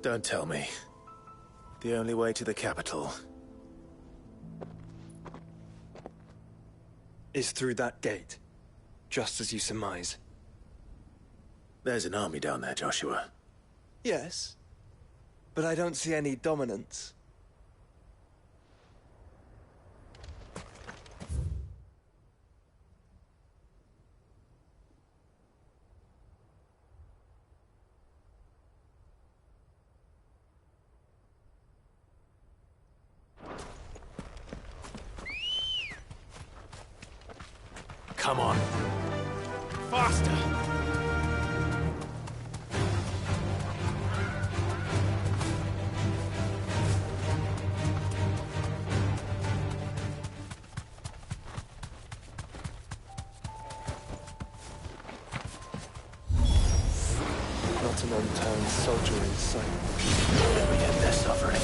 Don't tell me. The only way to the capital is through that gate, just as you surmise. There's an army down there, Joshua. Yes, but I don't see any dominance. Come on. Faster! Not an unturned soldier in sight. Never get their suffering.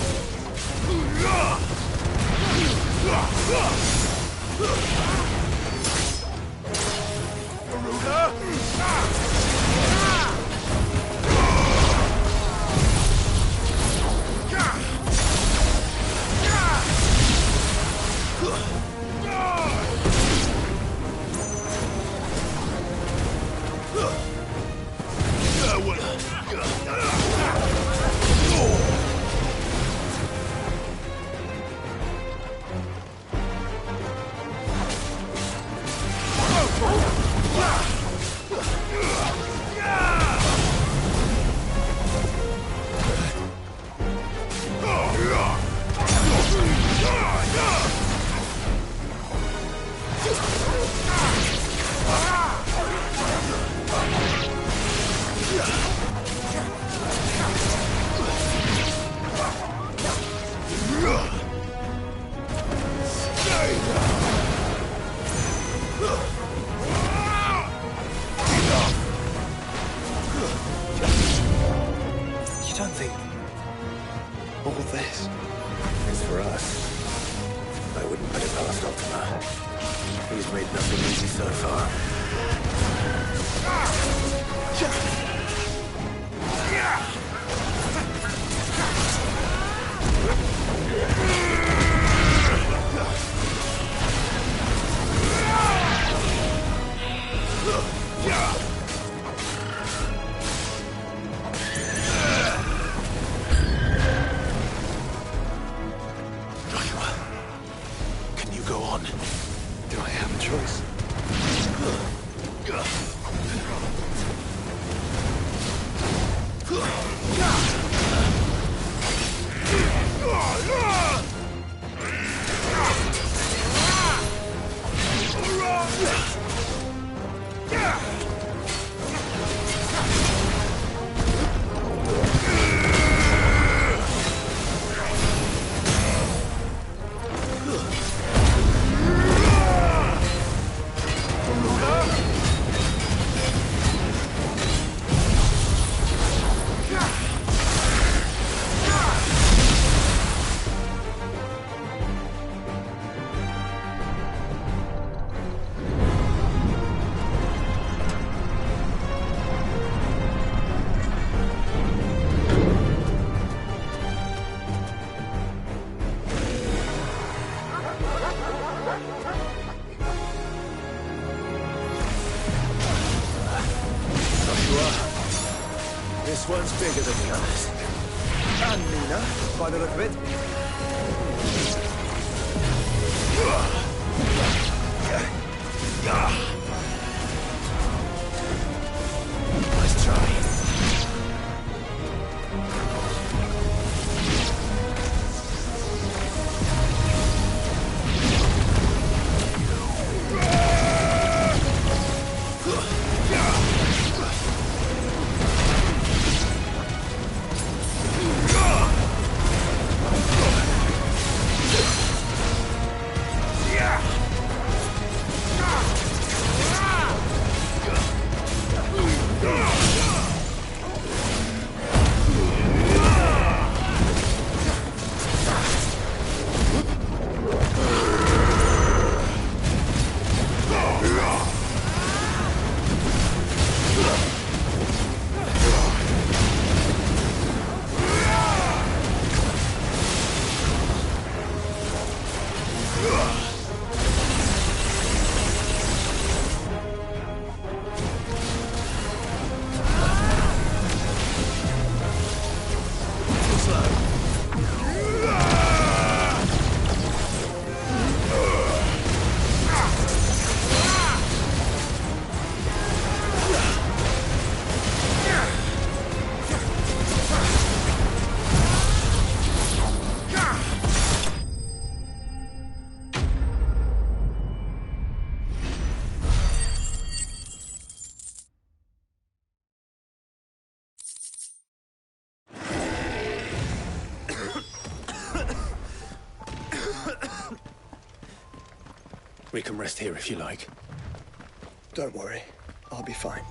You don't think all this It's for us. I wouldn't put it past Optima. He's made nothing easy so far. Joshua, can you go on? Do I have a choice? This one's bigger than the others. And Nina, by the look of it. Let's try. We can rest here if you like. Don't worry. I'll be fine.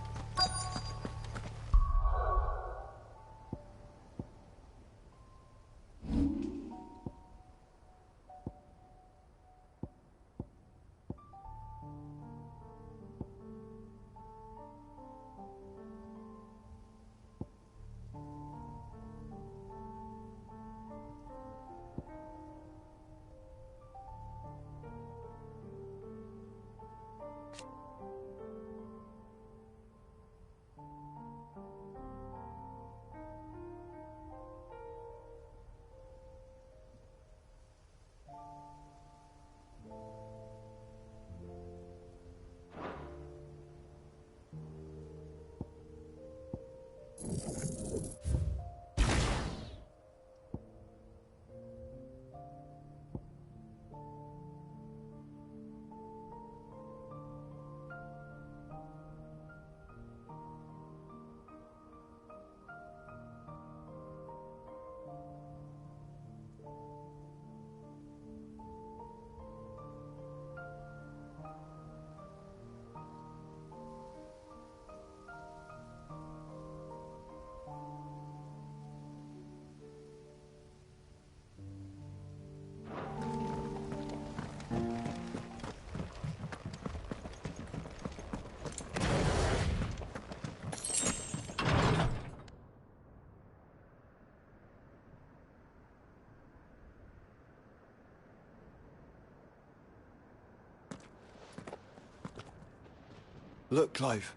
Look, Clive.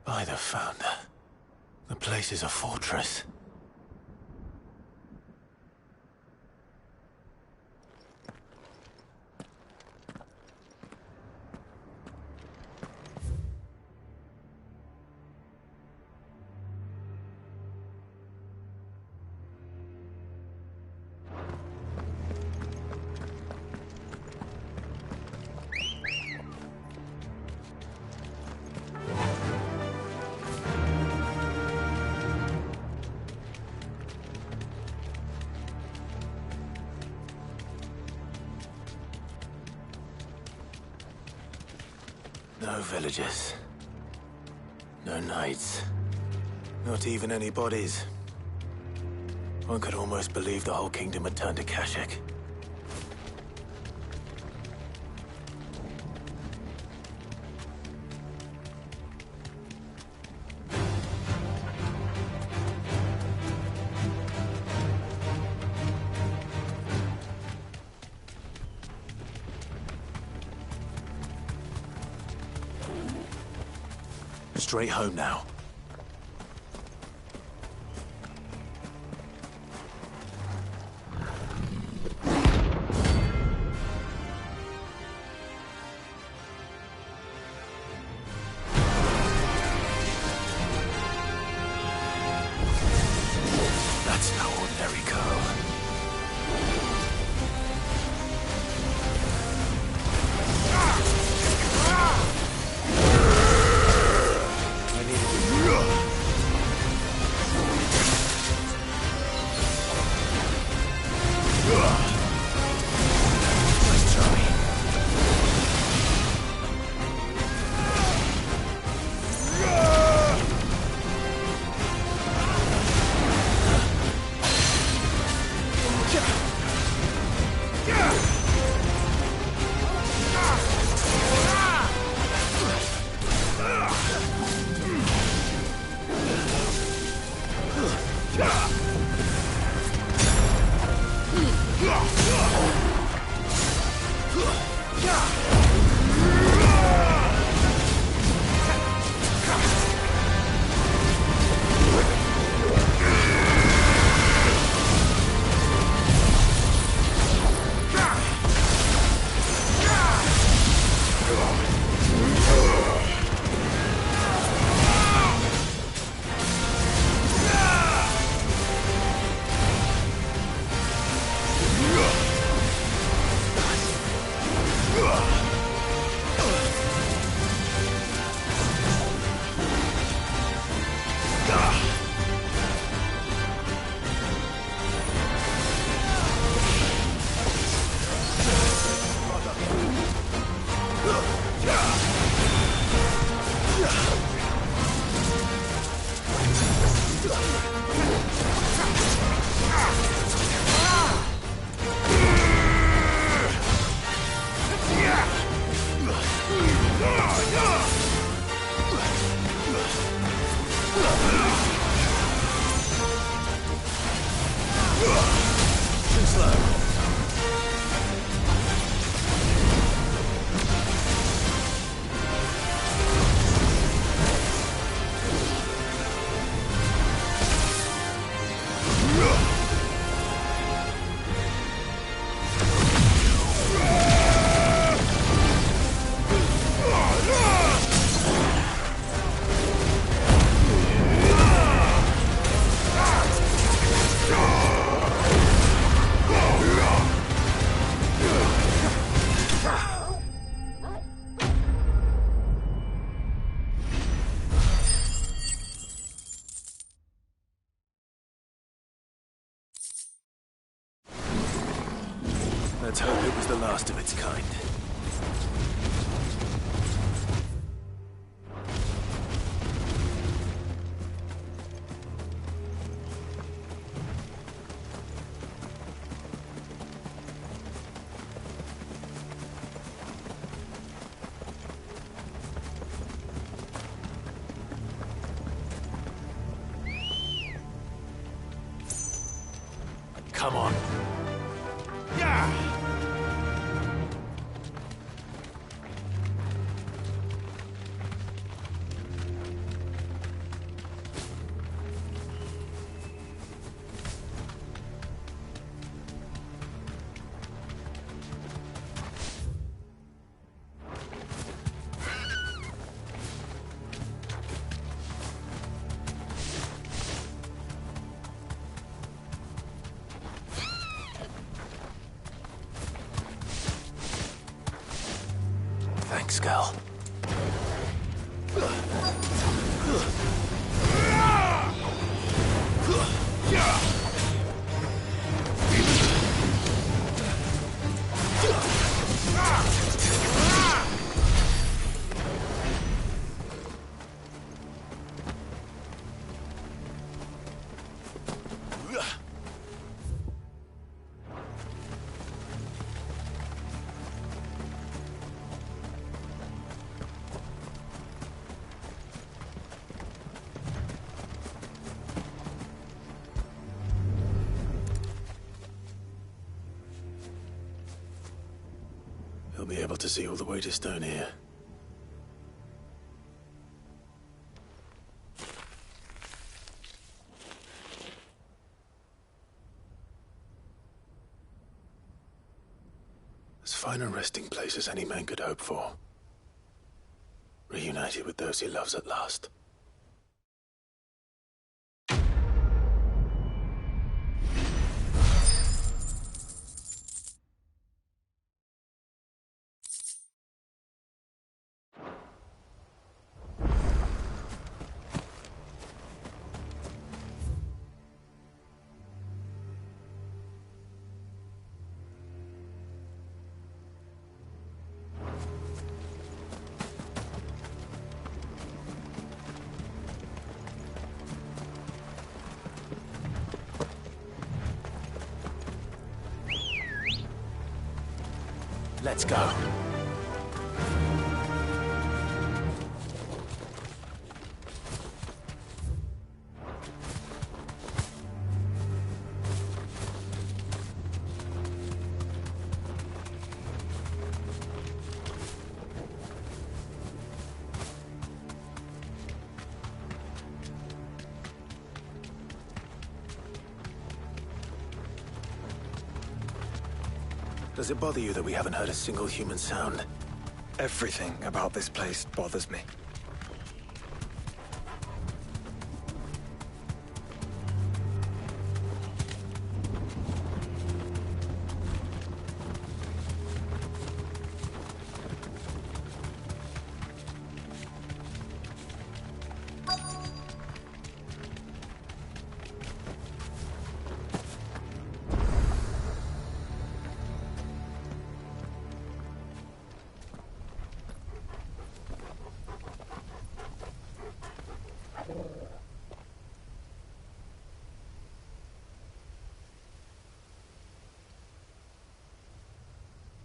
By the Founder. The place is a fortress. No villagers. No knights. Not even any bodies. One could almost believe the whole kingdom had turned to Kashik. Straight home now. That's no ordinary girl. Ugh! last of its kind. Come on. Thanks, Gal. He'll be able to see all the way to Stone here. As fine a resting place as any man could hope for. Reunited with those he loves at last. Let's go. Does it bother you that we haven't heard a single human sound? Everything about this place bothers me.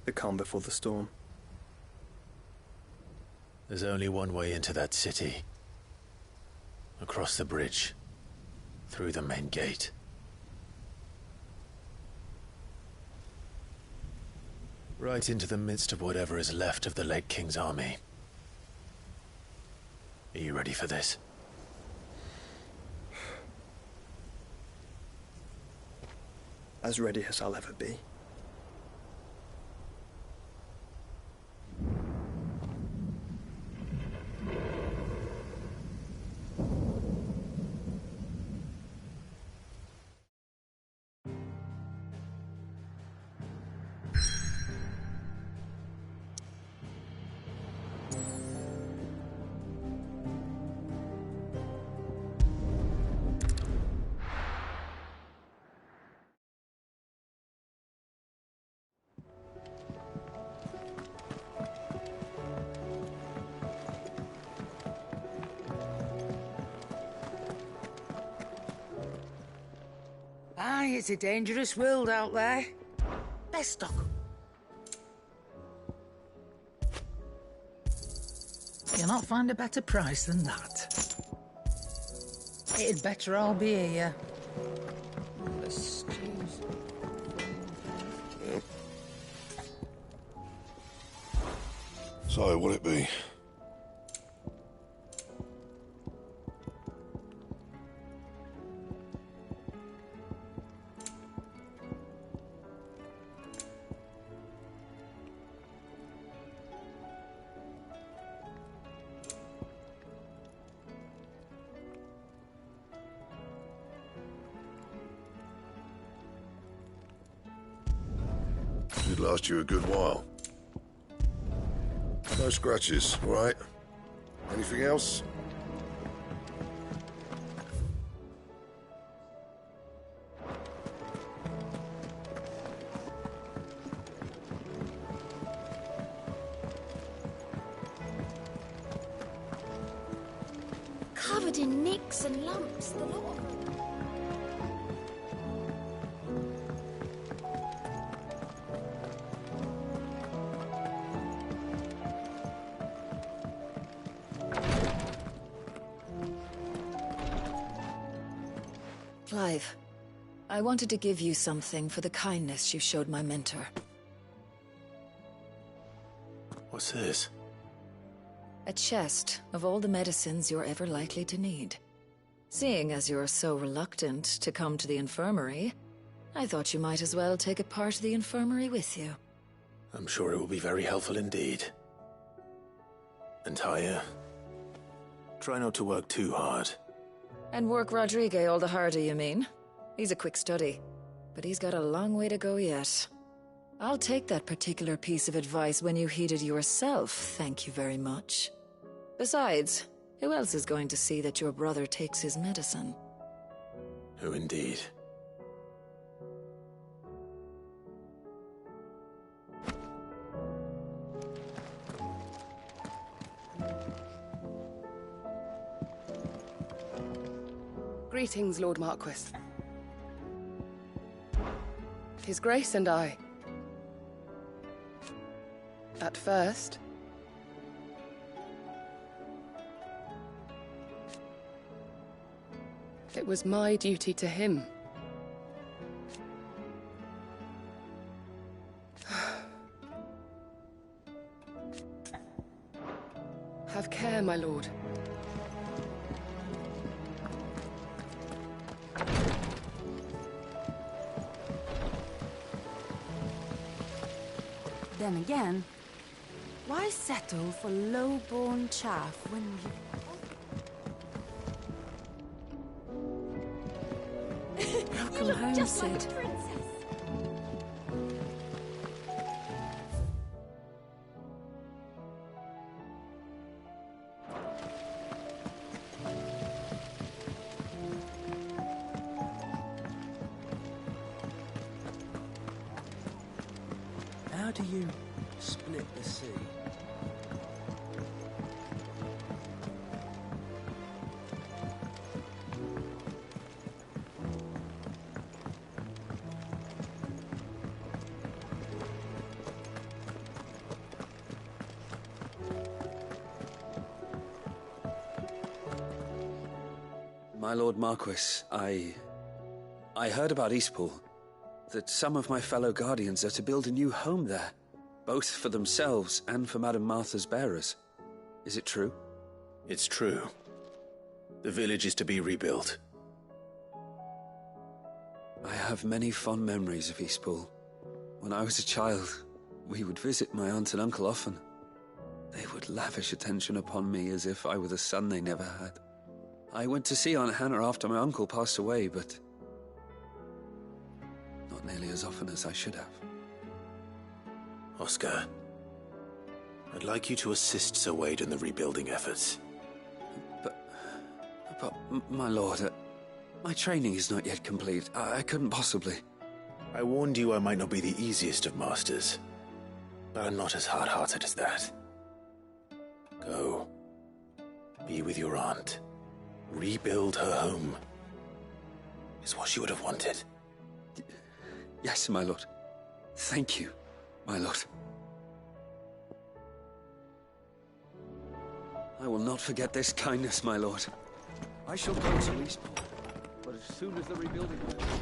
The calm before the storm. There's only one way into that city. Across the bridge. Through the main gate. Right into the midst of whatever is left of the late King's army. Are you ready for this? As ready as I'll ever be. Aye, it's a dangerous world out there. Best stock 'em. You'll not find a better price than that. It'd better all be here. The stews. So, what'll it be? Should last you a good while. No scratches, all right? Anything else? Covered in nicks and lumps, the lot of them. Clive, I wanted to give you something for the kindness you showed my mentor. What's this? A chest of all the medicines you're ever likely to need. Seeing as you're so reluctant to come to the infirmary, I thought you might as well take a part of the infirmary with you. I'm sure it will be very helpful indeed. And Taya, try not to work too hard. And work Rodrigue all the harder, you mean? He's a quick study, but he's got a long way to go yet. I'll take that particular piece of advice when you heed it yourself, thank you very much. Besides, who else is going to see that your brother takes his medicine? Who indeed? Greetings, Lord Marquis. His Grace and I. At first, it was my duty to him. Have care, my lord. Then again, why settle for low-born chaff when you... Welcome home, Just like a Sid. princess. How do you split the sea? My Lord Marquis, I heard about Eastpool. That some of my fellow Guardians are to build a new home there, both for themselves and for Madame Martha's bearers. Is it true? It's true. The village is to be rebuilt. I have many fond memories of Eastpool. When I was a child, we would visit my aunt and uncle often. They would lavish attention upon me as if I were the son they never had. I went to see Aunt Hannah after my uncle passed away, but not nearly as often as I should have. Oscar, I'd like you to assist Sir Wade in the rebuilding efforts. But my lord, my training is not yet complete. I couldn't possibly. I warned you I might not be the easiest of masters, but I'm not as hard-hearted as that. Go. Be with your aunt. Rebuild her home. Is what she would have wanted. Yes, my lord. Thank you, my lord. I will not forget this kindness, my lord. I shall go to Eastbourne, but as soon as the rebuilding is over.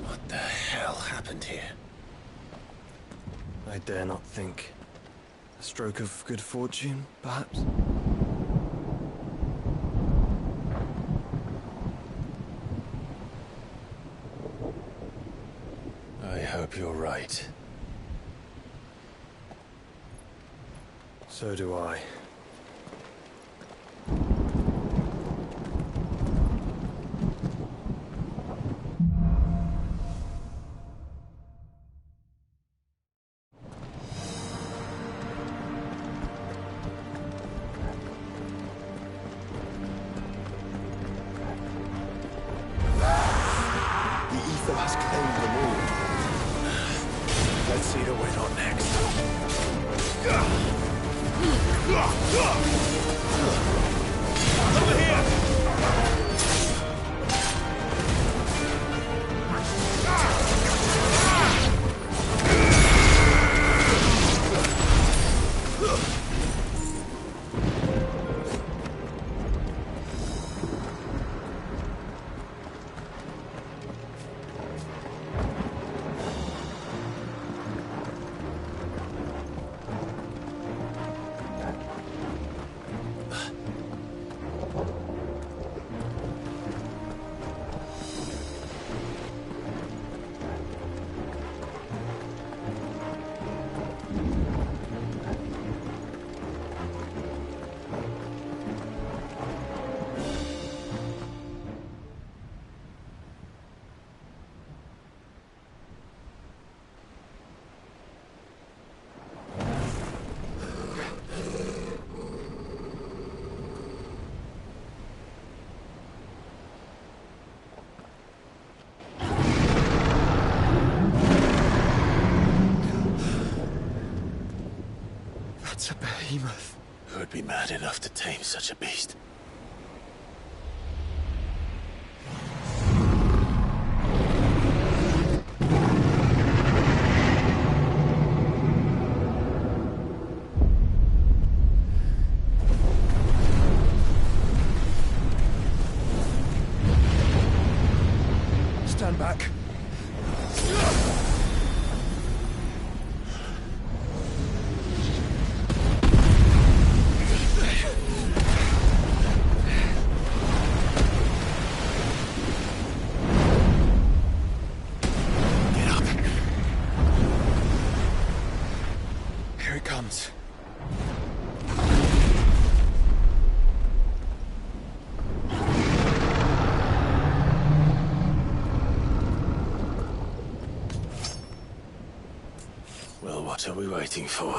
What the hell happened here? I dare not think. A stroke of good fortune, perhaps? I hope you're right. So do I. Has claimed them all. Let's see the way on next. Over here! That's a behemoth. Who would be mad enough to tame such a beast? out. Well, what are we waiting for?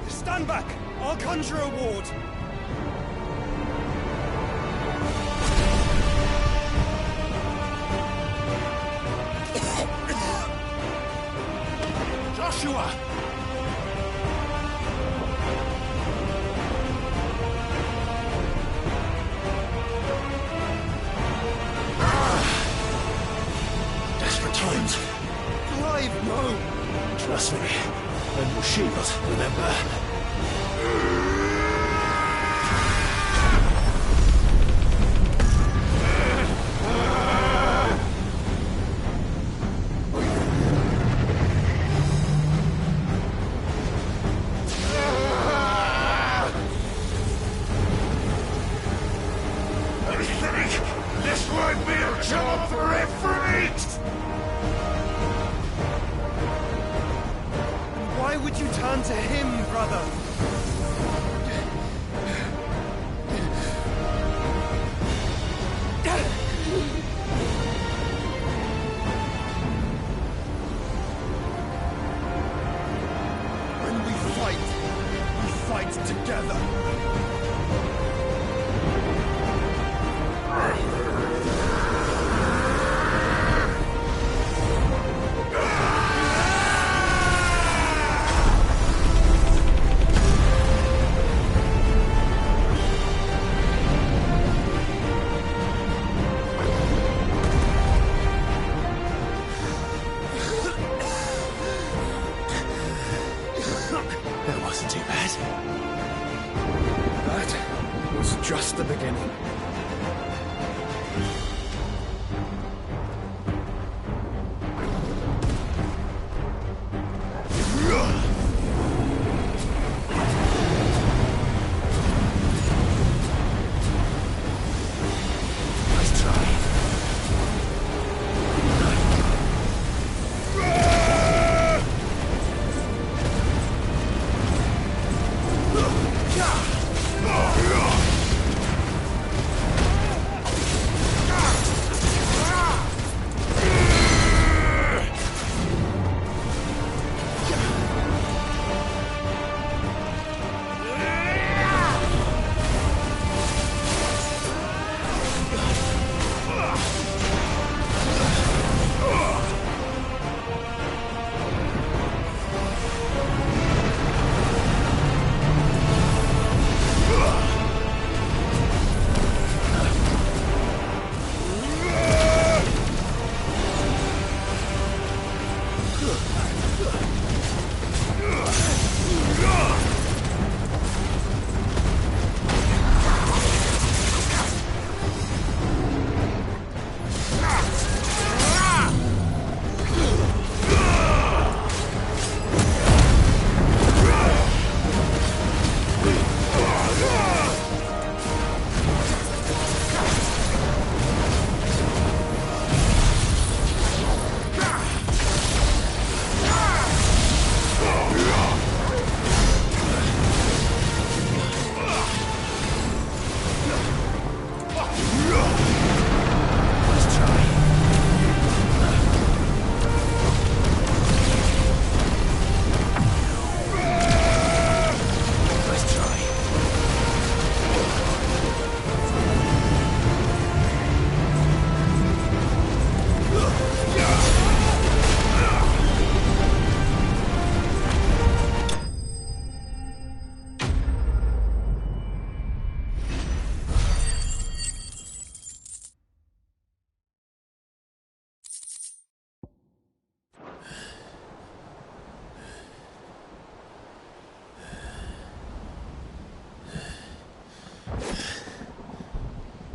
Stand back! I'll conjure a ward! Joshua! Desperate times. Clive, no! Trust me. And your shield, remember? This won't be a job for Ffxvi! Why would you turn to him, brother? When we fight together. That wasn't too bad. That was just the beginning. Nice try.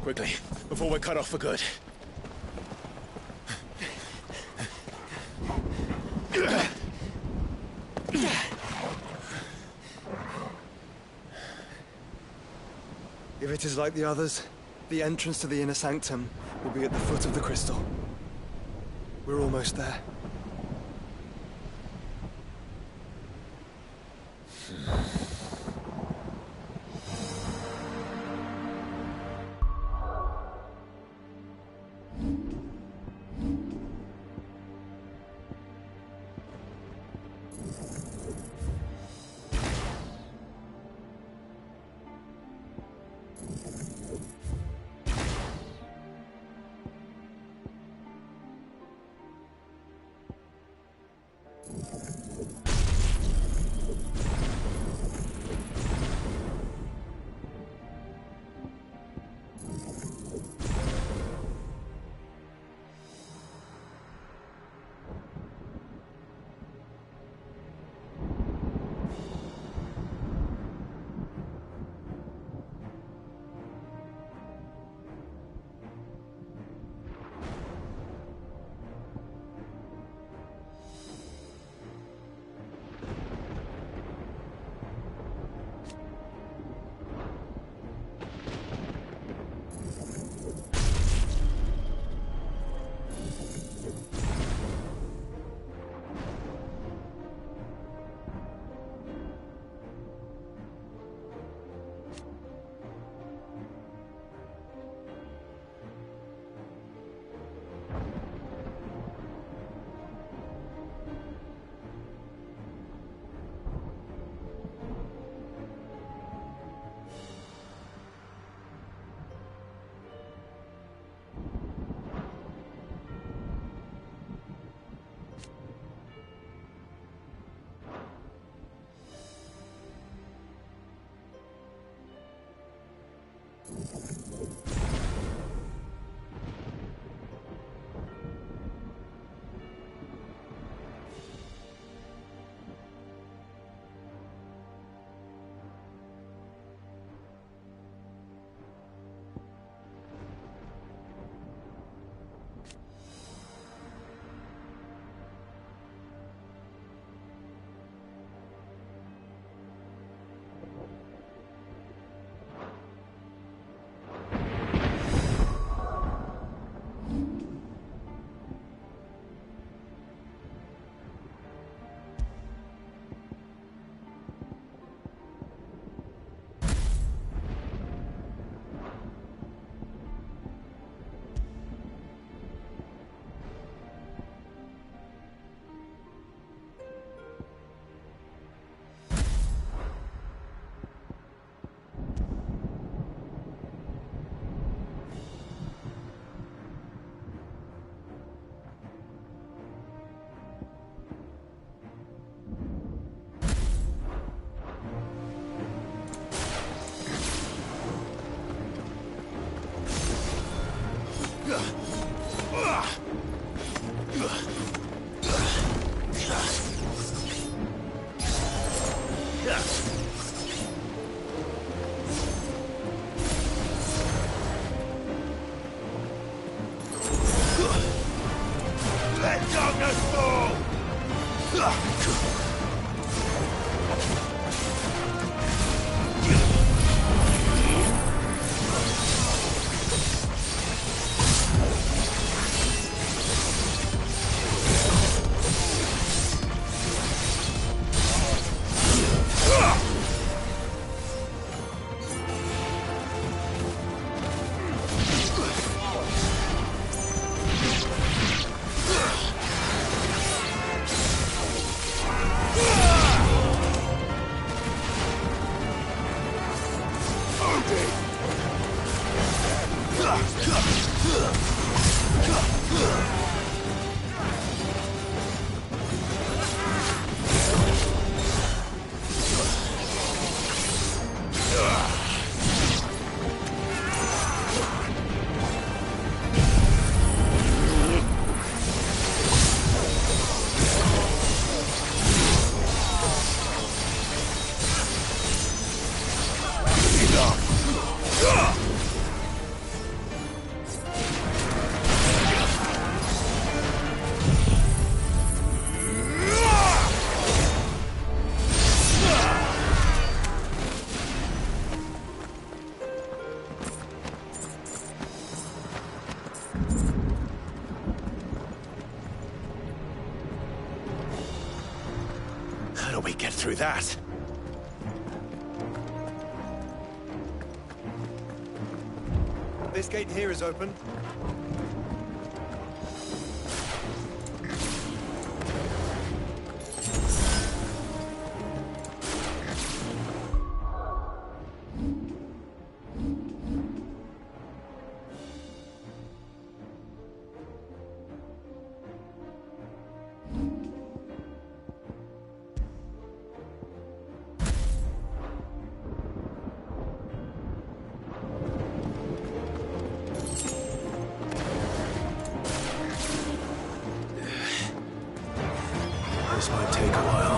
Quickly, before we're cut off for good. If it is like the others, the entrance to the inner sanctum will be at the foot of the crystal. We're almost there. through that. This gate here is open. This might take a while.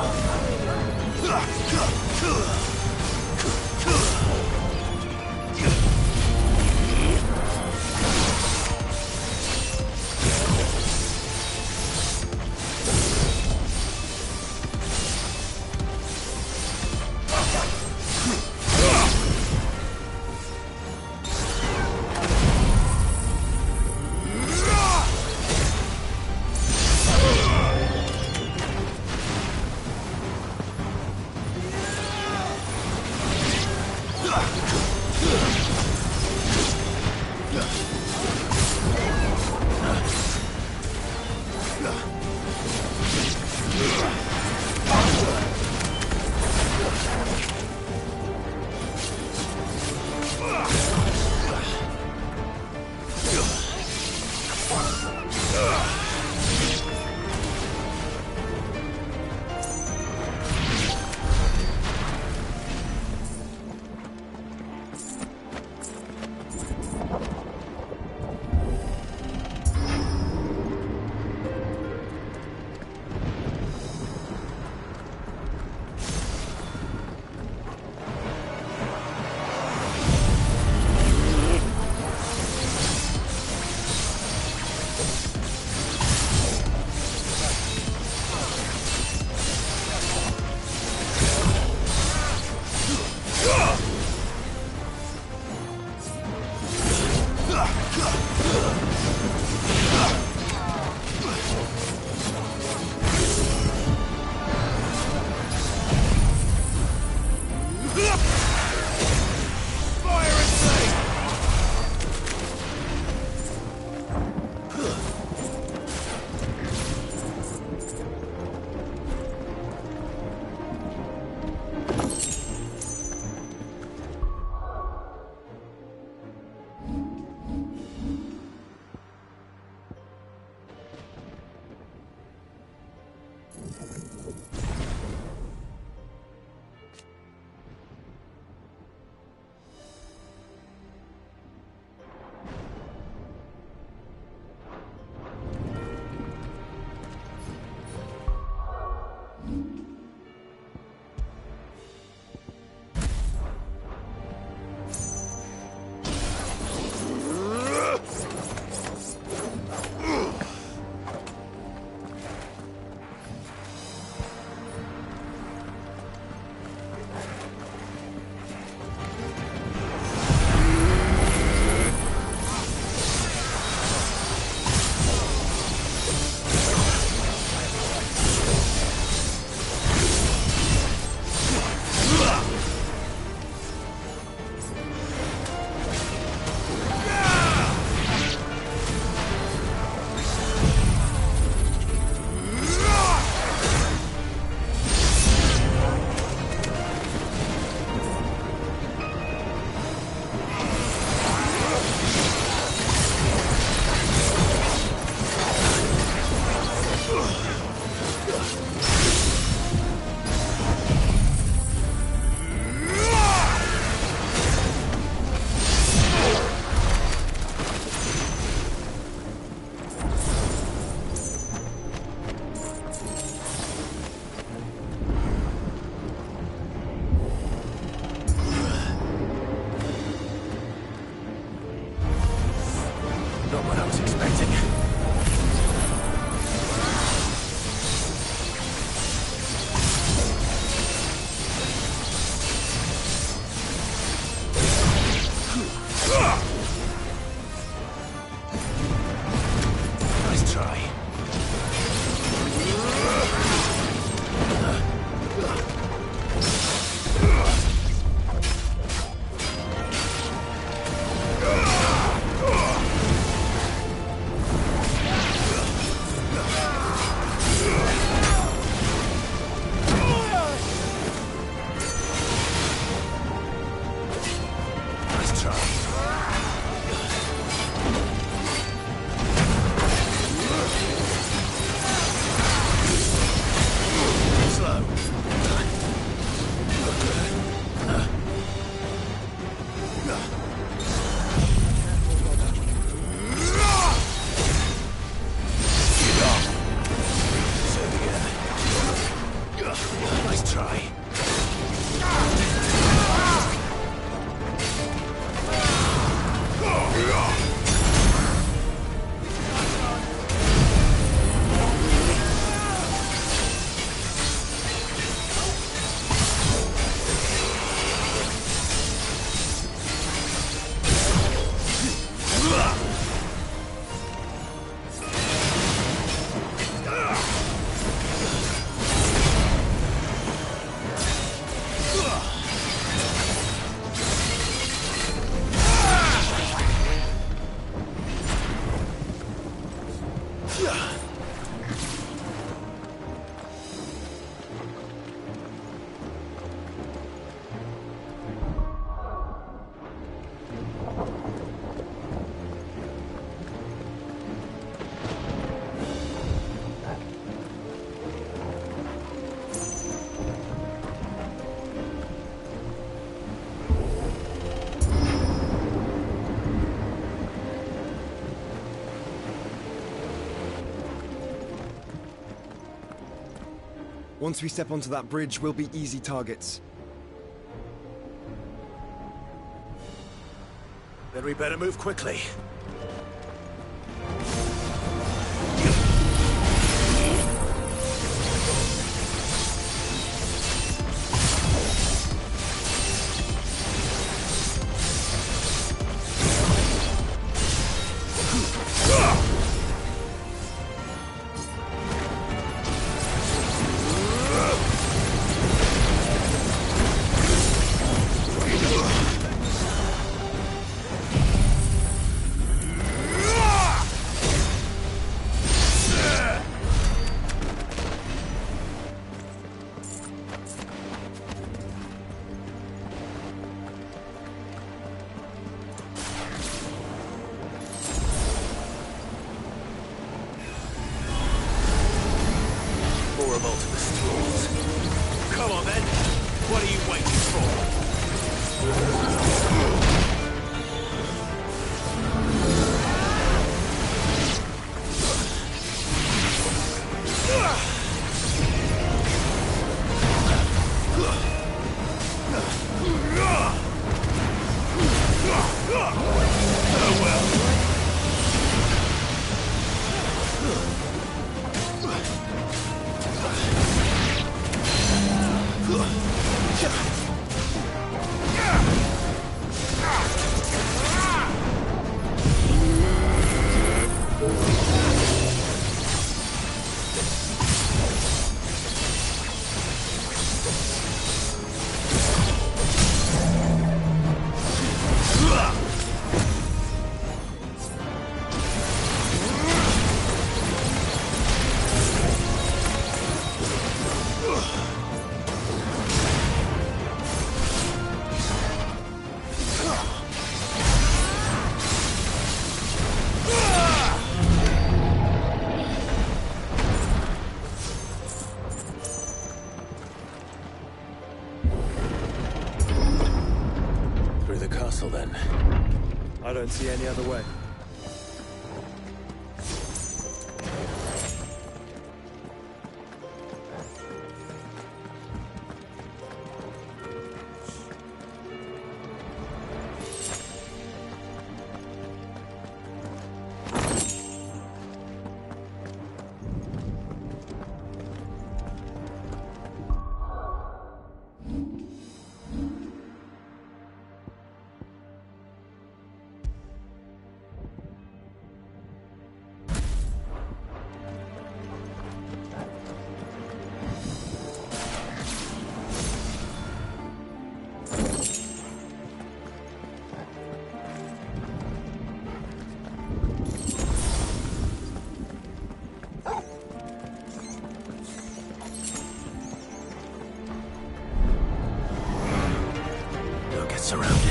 Once we step onto that bridge, we'll be easy targets. Then we better move quickly. Come on then. What are you waiting Through the castle then? I don't see any other way. Surrounded.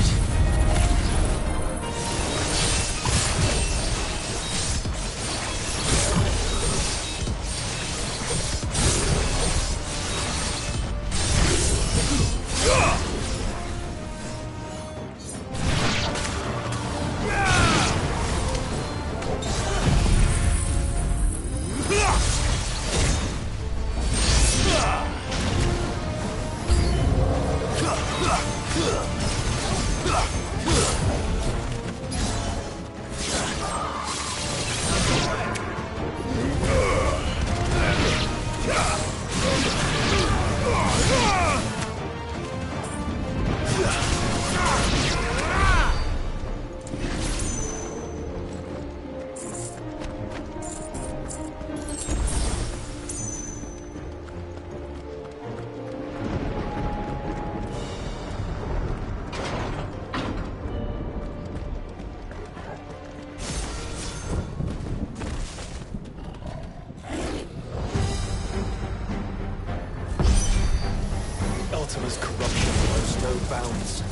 Ultima's corruption knows no bounds.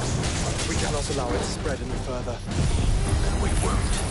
We cannot allow it to spread any further. And we won't.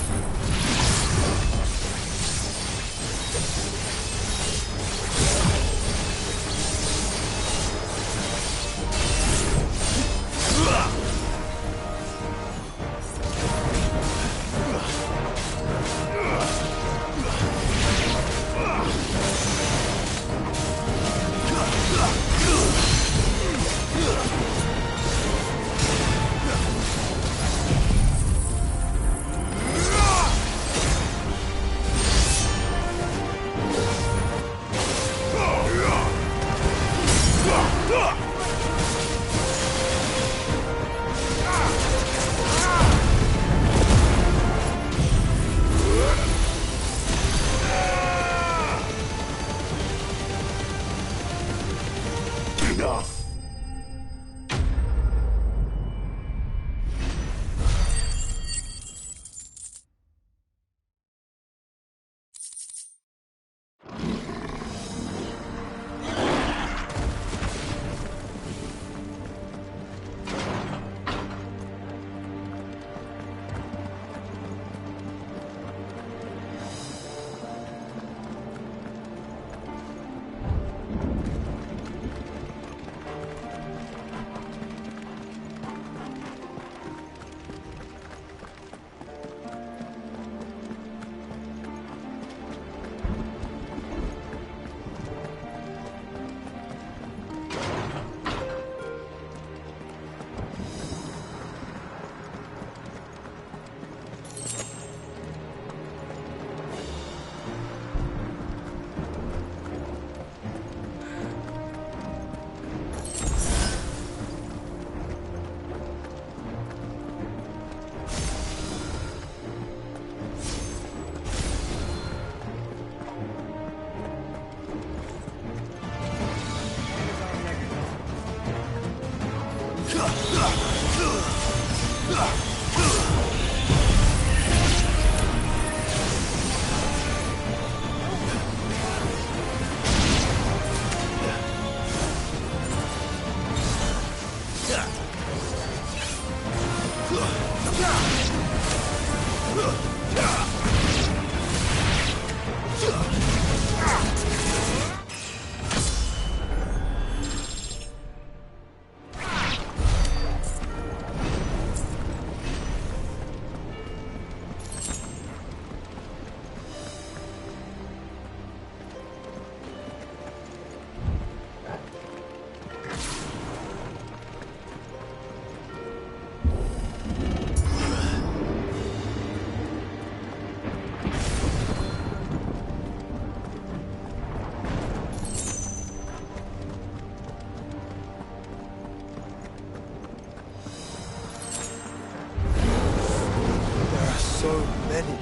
many.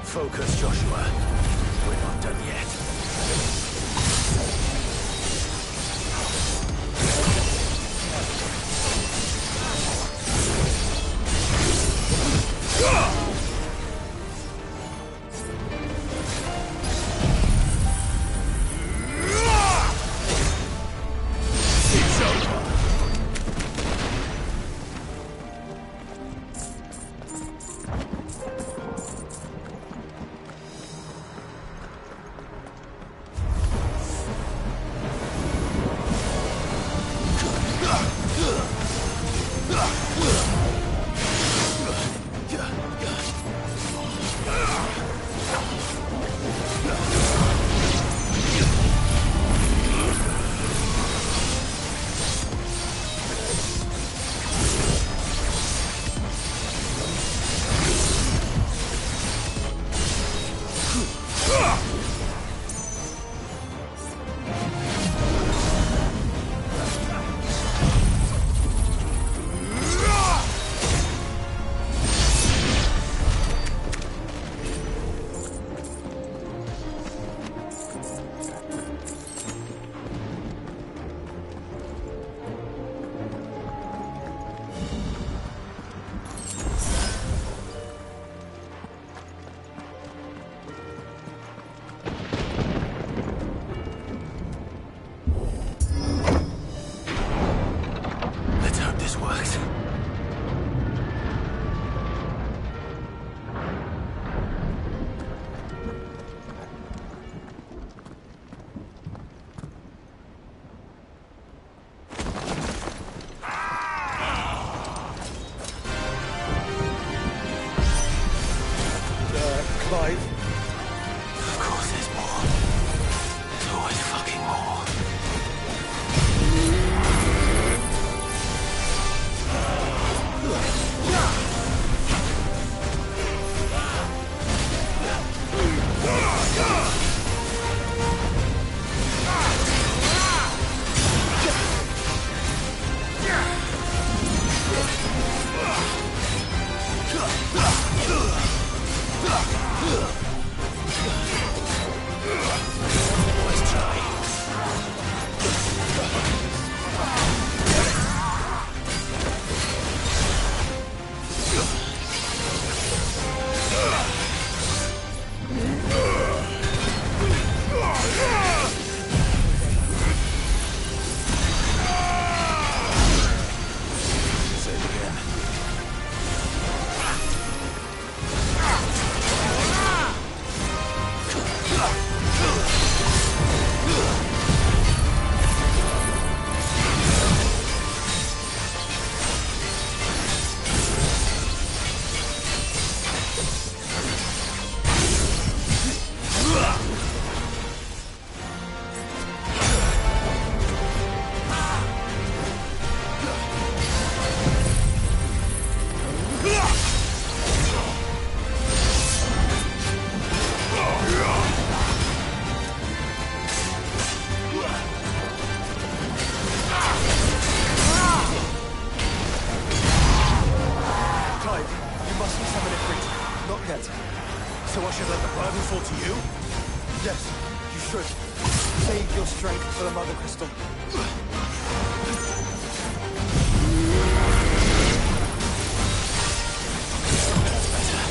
Focus, Joshua. We're not done yet. It's over. Let's hope this works. Clive, Of course there's more. There's always fucking more. Let's try. Say it again. Clive, you must be summoned Ffxvi. Not yet. So I should let the burden fall to you? Yes, you should. Save your strength for the Mother Crystal. That's better.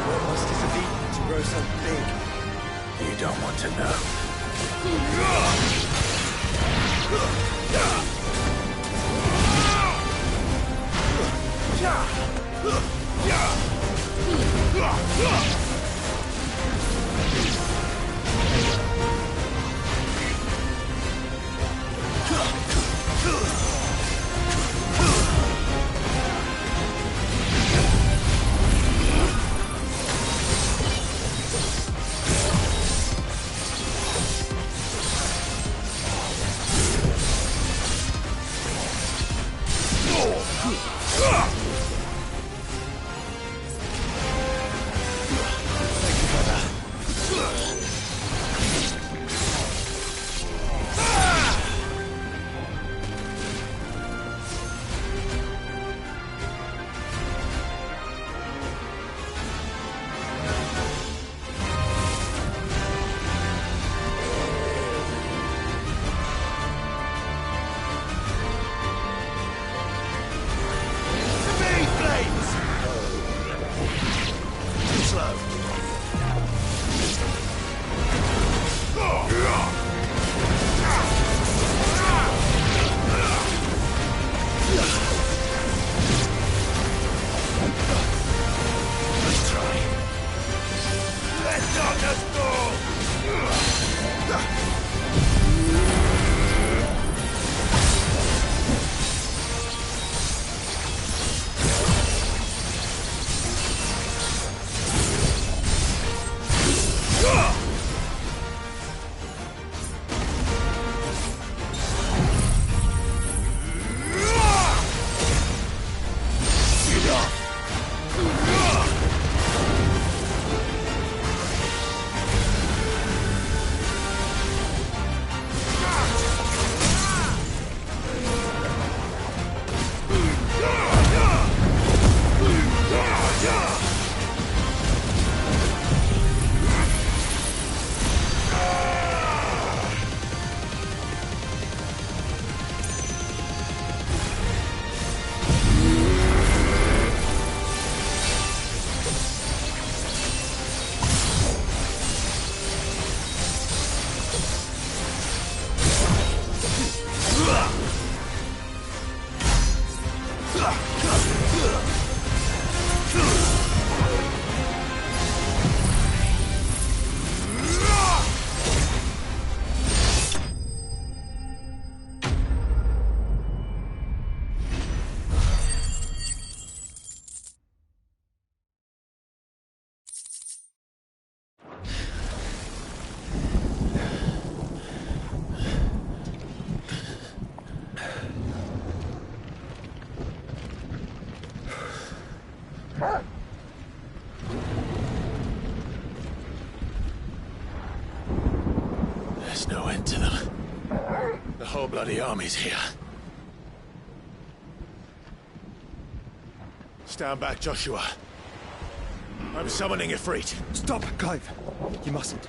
What must it be to grow so big? You don't want to know. Ah! There's no end to them. The whole bloody army's here. Stand back, Joshua. I'm summoning Ifrit. Stop, Clive! You mustn't.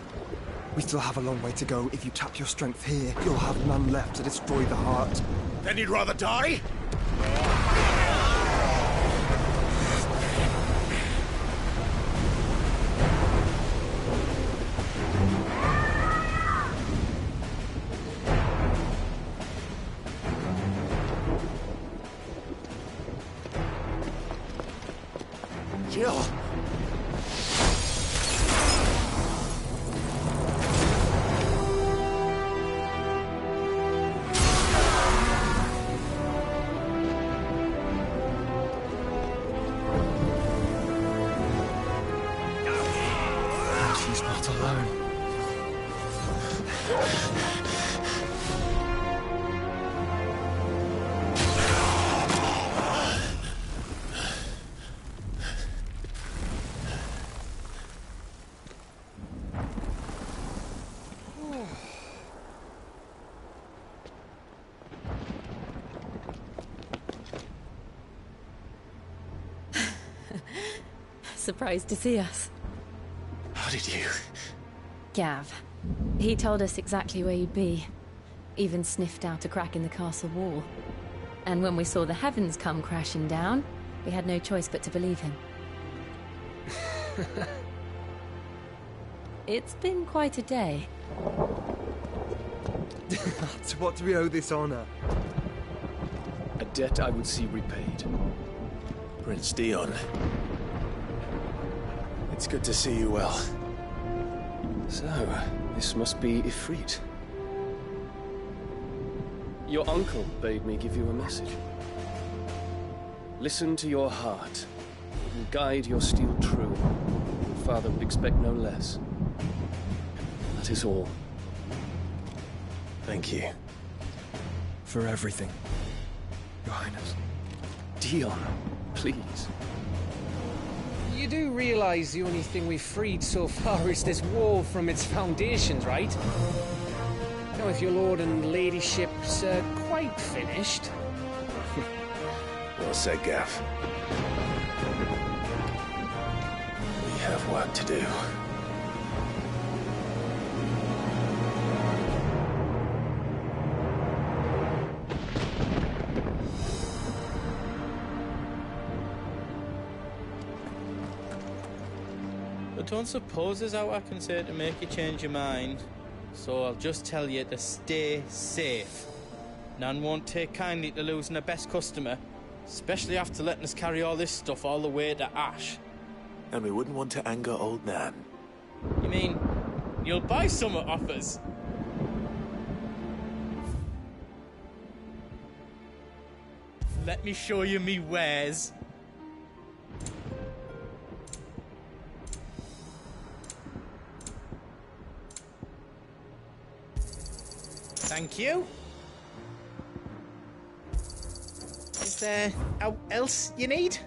We still have a long way to go. If you tap your strength here, you'll have none left to destroy the heart. Then you'd rather die? Kill! She's not alone. Surprised to see us. How did you? Gav. He told us exactly where you'd be. Even sniffed out a crack in the castle wall. And when we saw the heavens come crashing down, we had no choice but to believe him. It's been quite a day. To what do we owe this honor? A debt I would see repaid. Prince Dion. It's good to see you well. So, this must be Ifrit. Your uncle bade me give you a message. Listen to your heart, and guide your steel true. Your father would expect no less. That is all. Thank you. For everything, Your Highness. Dion, please. You do realize the only thing we've freed so far is this wall from its foundations, right? Now, if your lord and ladyship's quite finished... Well said, Gav. We have work to do. I don't suppose there's out I can say to make you change your mind. So I'll just tell you to stay safe. Nan won't take kindly to losing her best customer, especially after letting us carry all this stuff all the way to Ash. And we wouldn't want to anger old Nan. You mean, you'll buy some off us? Let me show you me wares. Thank you. Is there else you need?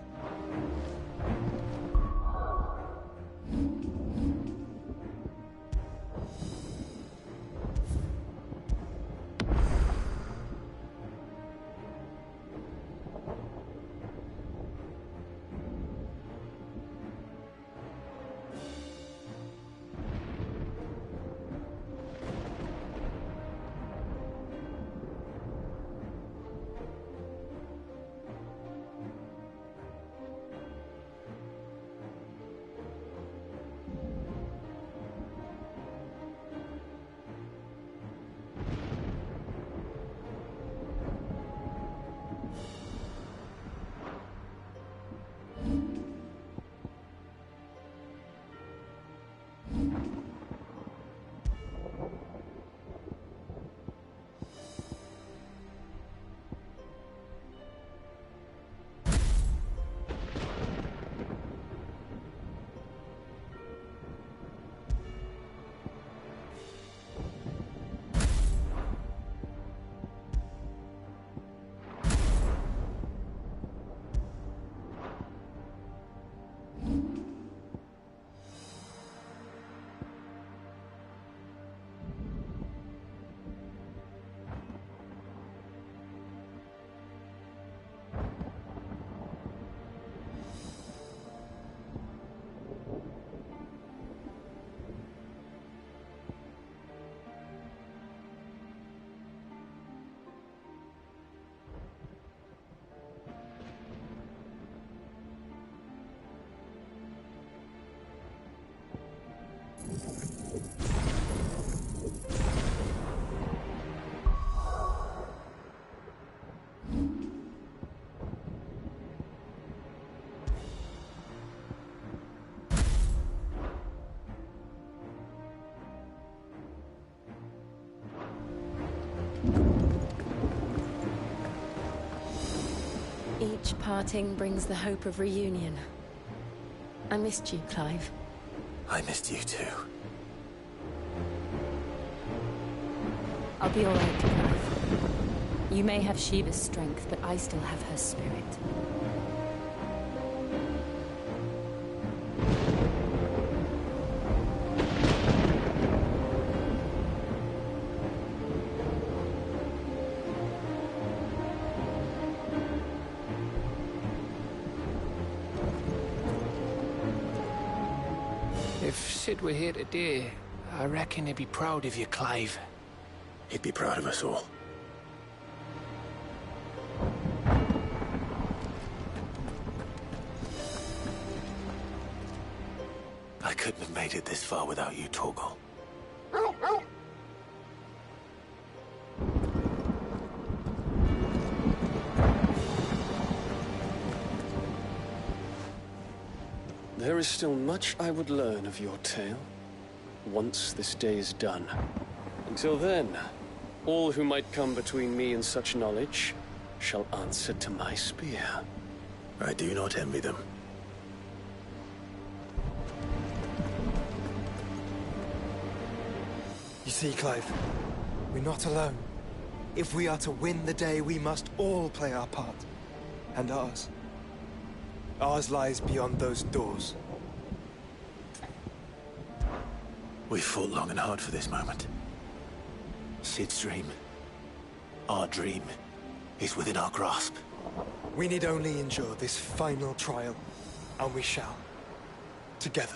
parting brings the hope of reunion. I missed you, Clive. I missed you too. I'll be alright, Clive. You may have Shiva's strength, but I still have her spirit. If Sid were here today, I reckon he'd be proud of you, Clive. He'd be proud of us all. I couldn't have made it this far without you, Torgal. There is still much I would learn of your tale, once this day is done. Until then, all who might come between me and such knowledge shall answer to my spear. I do not envy them. You see, Clive, we're not alone. If we are to win the day, we must all play our part. And ours. Ours lies beyond those doors. We fought long and hard for this moment. Sid's dream, our dream, is within our grasp. We need only endure this final trial, and we shall. Together.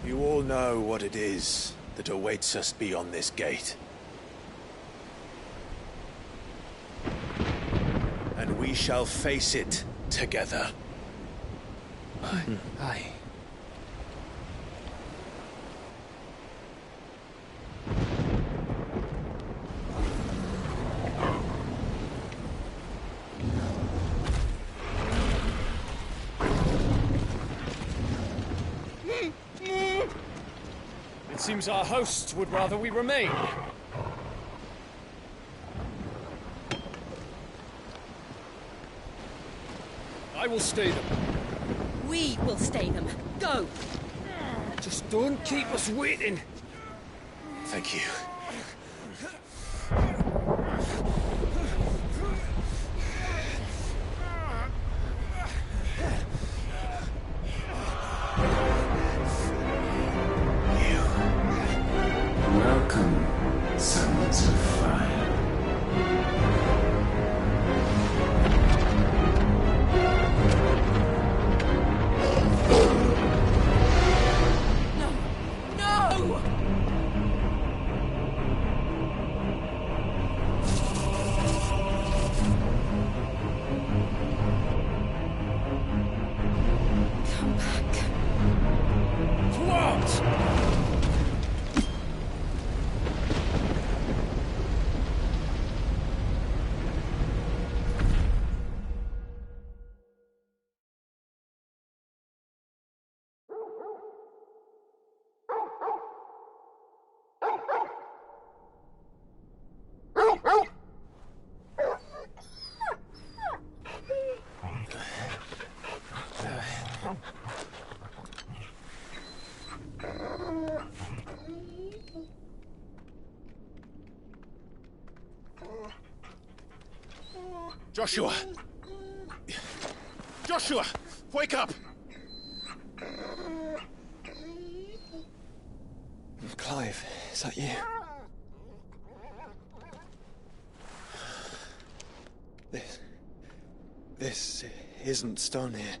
You all know what it is that awaits us beyond this gate. And we shall face it together. Aye. It seems our hosts would rather we remain. I will stay them. We will stay them. Go! Just don't keep us waiting. Thank you. Welcome, sons of fire. No! Come back. What? Joshua! Joshua! Wake up! Clive, is that you? This isn't stone here.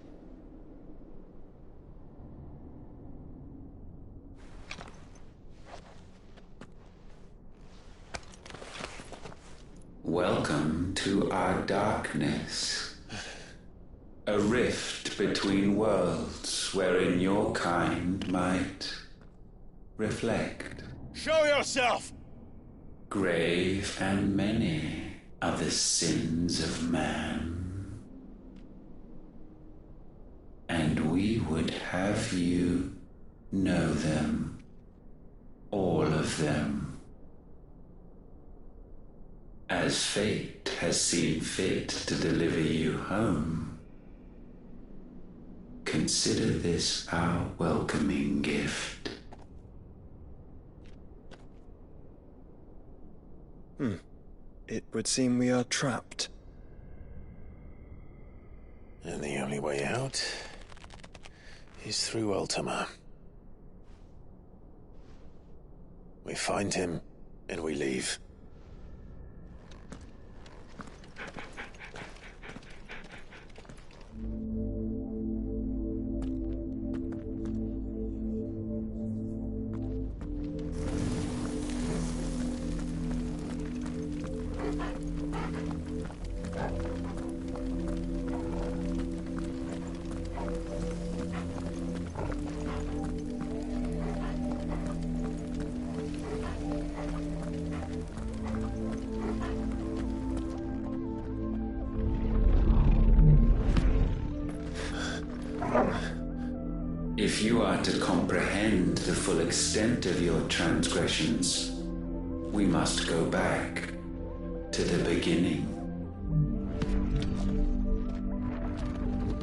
Welcome to our darkness. A rift between worlds wherein your kind might reflect. Show yourself! Grave and many are the sins of man. And we would have you know them. All of them. As fate has seen fit to deliver you home, consider this our welcoming gift. It would seem we are trapped. And the only way out is through Ultima. We find him, and we leave. If you are to comprehend the full extent of your transgressions, we must go back to the beginning.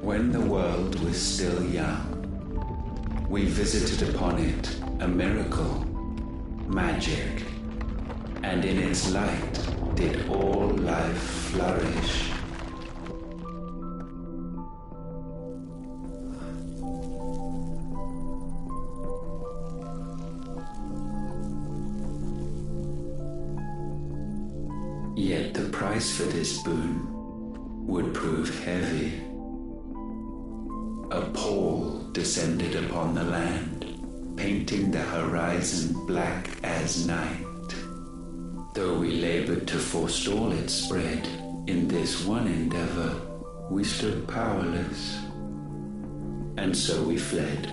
When the world was still young, we visited upon it a miracle, magic, and in its light did all life flourish. Yet the price for this boon would prove heavy. A pall descended upon the land, painting the horizon black as night. Though we labored to forestall its spread, in this one endeavor we stood powerless. And so we fled,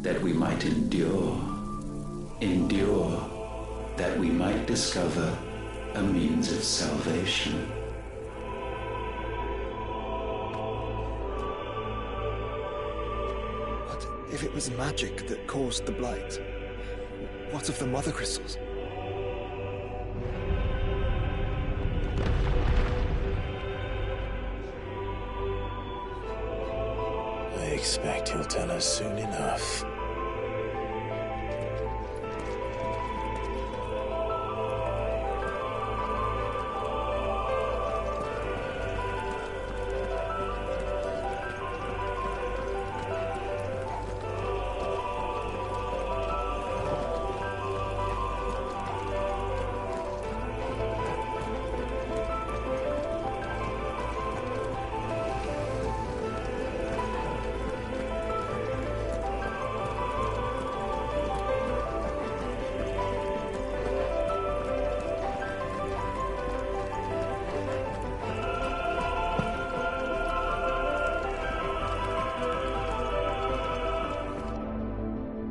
that we might endure, that we might discover a means of salvation. What if it was magic that caused the blight? What of the mother crystals? I expect he'll tell us soon enough.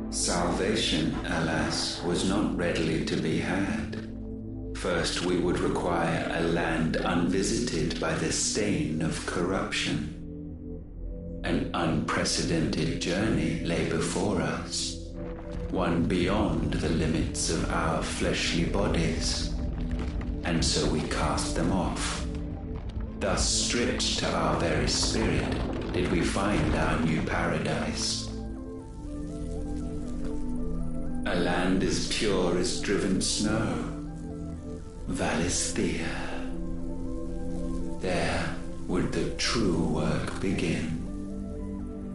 Salvation, alas, was not readily to be had. First, we would require a land unvisited by the stain of corruption. An unprecedented journey lay before us, one beyond the limits of our fleshly bodies. And so we cast them off. Thus, stripped to our very spirit, did we find our new paradise. A land as pure as driven snow, Valisthea. There would the true work begin,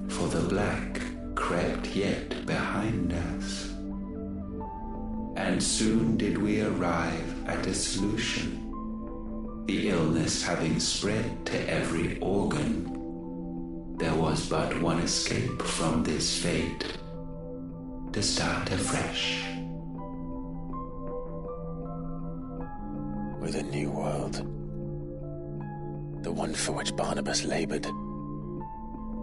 for the black crept yet behind us. And soon did we arrive at a solution. The illness having spread to every organ, there was but one escape from this fate: to start afresh. With a new world. The one for which Barnabas labored.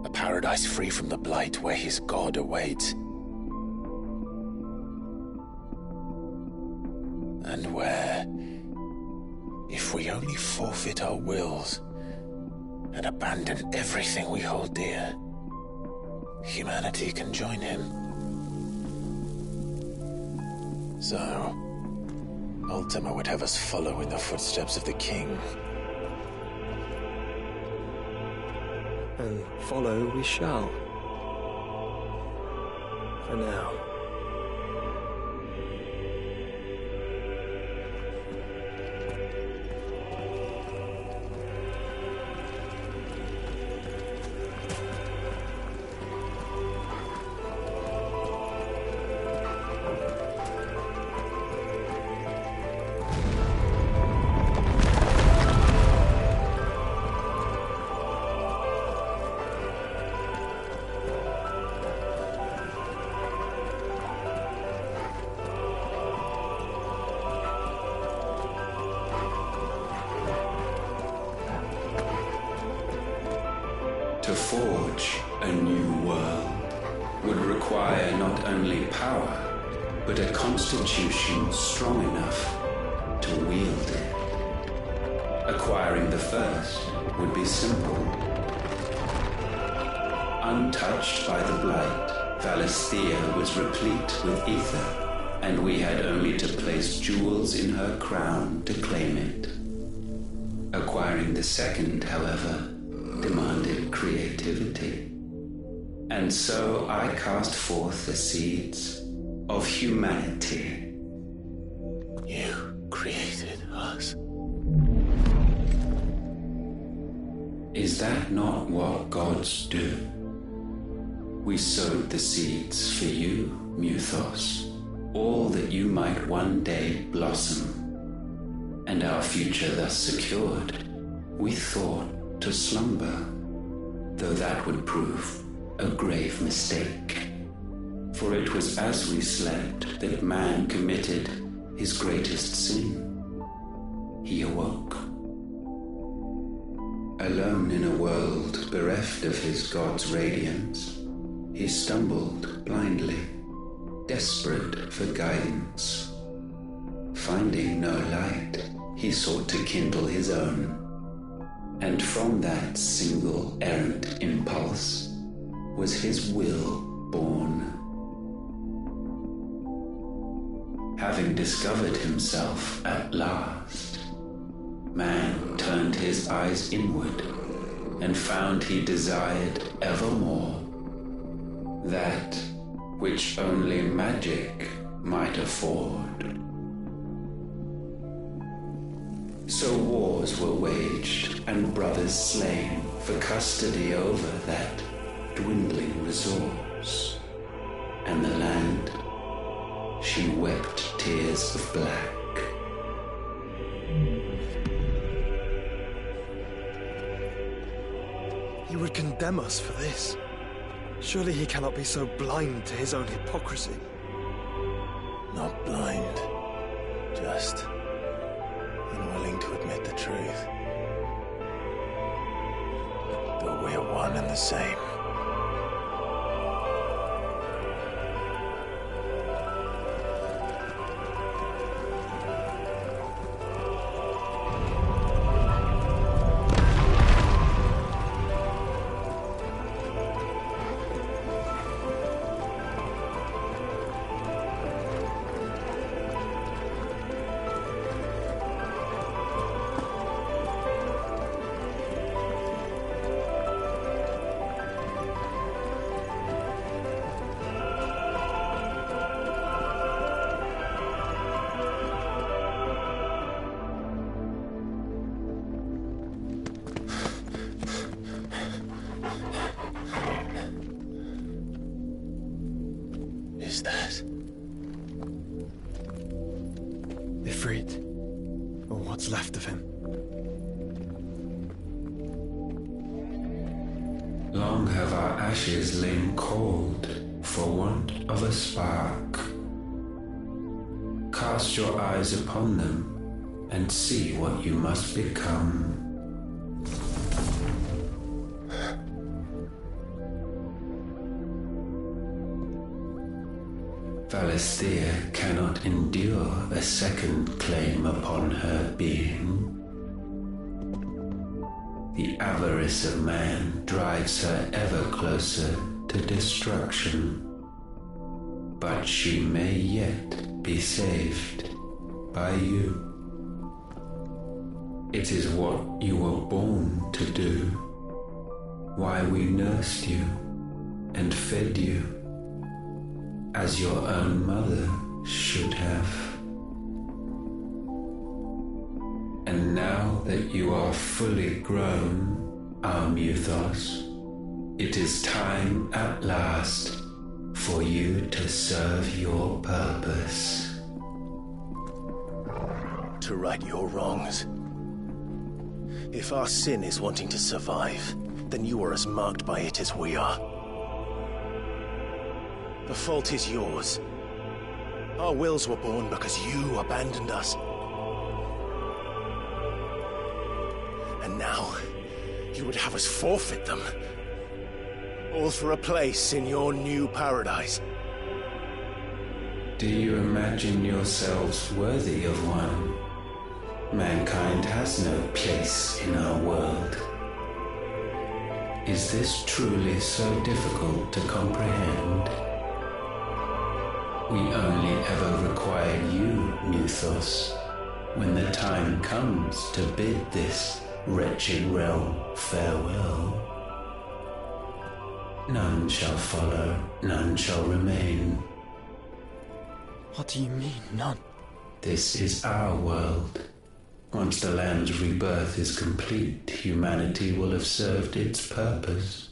A paradise free from the blight where his God awaits. And where, if we only forfeit our wills and abandon everything we hold dear, humanity can join him. So, Ultima would have us follow in the footsteps of the king. And follow we shall. For now. To forge a new world would require not only power, but a constitution strong enough to wield it. Acquiring the first would be simple. Untouched by the blight, Valisthea was replete with ether, and we had only to place jewels in her crown to claim it. Acquiring the second, however, demanded creativity. And so I cast forth the seeds of humanity. You created us. Is that not what gods do? We sowed the seeds for you, Muthos, all that you might one day blossom. And our future thus secured, we thought to slumber, though that would prove a grave mistake. For it was as we slept that man committed his greatest sin. He awoke. Alone in a world bereft of his god's radiance, he stumbled blindly, desperate for guidance. Finding no light, he sought to kindle his own. And from that single errant impulse was his will born. Having discovered himself at last, man turned his eyes inward and found he desired evermore that which only magic might afford. So wars were waged and brothers slain for custody over that dwindling resource. And the land, she wept tears of black. He would condemn us for this. Surely he cannot be so blind to his own hypocrisy. Not blind, just unwilling to admit the truth. But we're one and the same. Is that Ifrit, or what's left of him? Long have our ashes lain cold for want of a spark. Cast your eyes upon them and see what you must become. Valisthea cannot endure a second claim upon her being. The avarice of man drives her ever closer to destruction. but she may yet be saved by you. It is what you were born to do, why we nursed you and fed you, as your own mother should have. And now that you are fully grown, our Muthos, it is time at last for you to serve your purpose. To right your wrongs. If our sin is wanting to survive, then you are as marked by it as we are. The fault is yours. Our wills were born because you abandoned us. And now, you would have us forfeit them. All for a place in your new paradise. Do you imagine yourselves worthy of one? Mankind has no place in our world. Is this truly so difficult to comprehend? We only ever require you, Muthos, when the time comes to bid this wretched realm farewell. None shall follow, none shall remain. What do you mean, none? This is our world. Once the land's rebirth is complete, humanity will have served its purpose.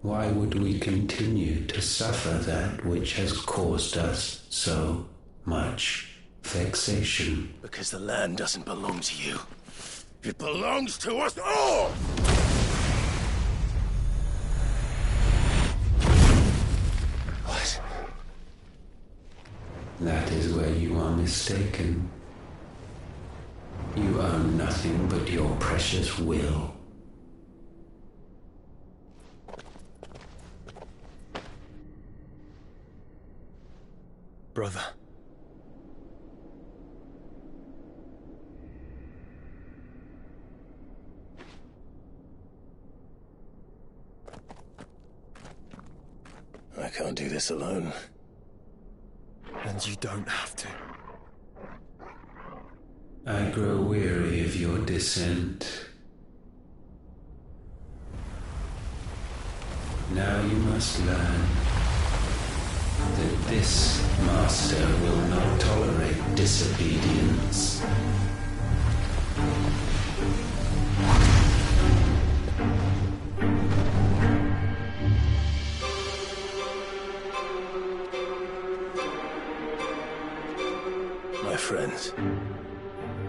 Why would we continue to suffer that which has caused us so much vexation? Because the land doesn't belong to you. It belongs to us all! What? That is where you are mistaken. You own nothing but your precious will. Brother. I can't do this alone. And you don't have to. I grow weary of your dissent. Now you must learn that this master will not tolerate disobedience. My friends,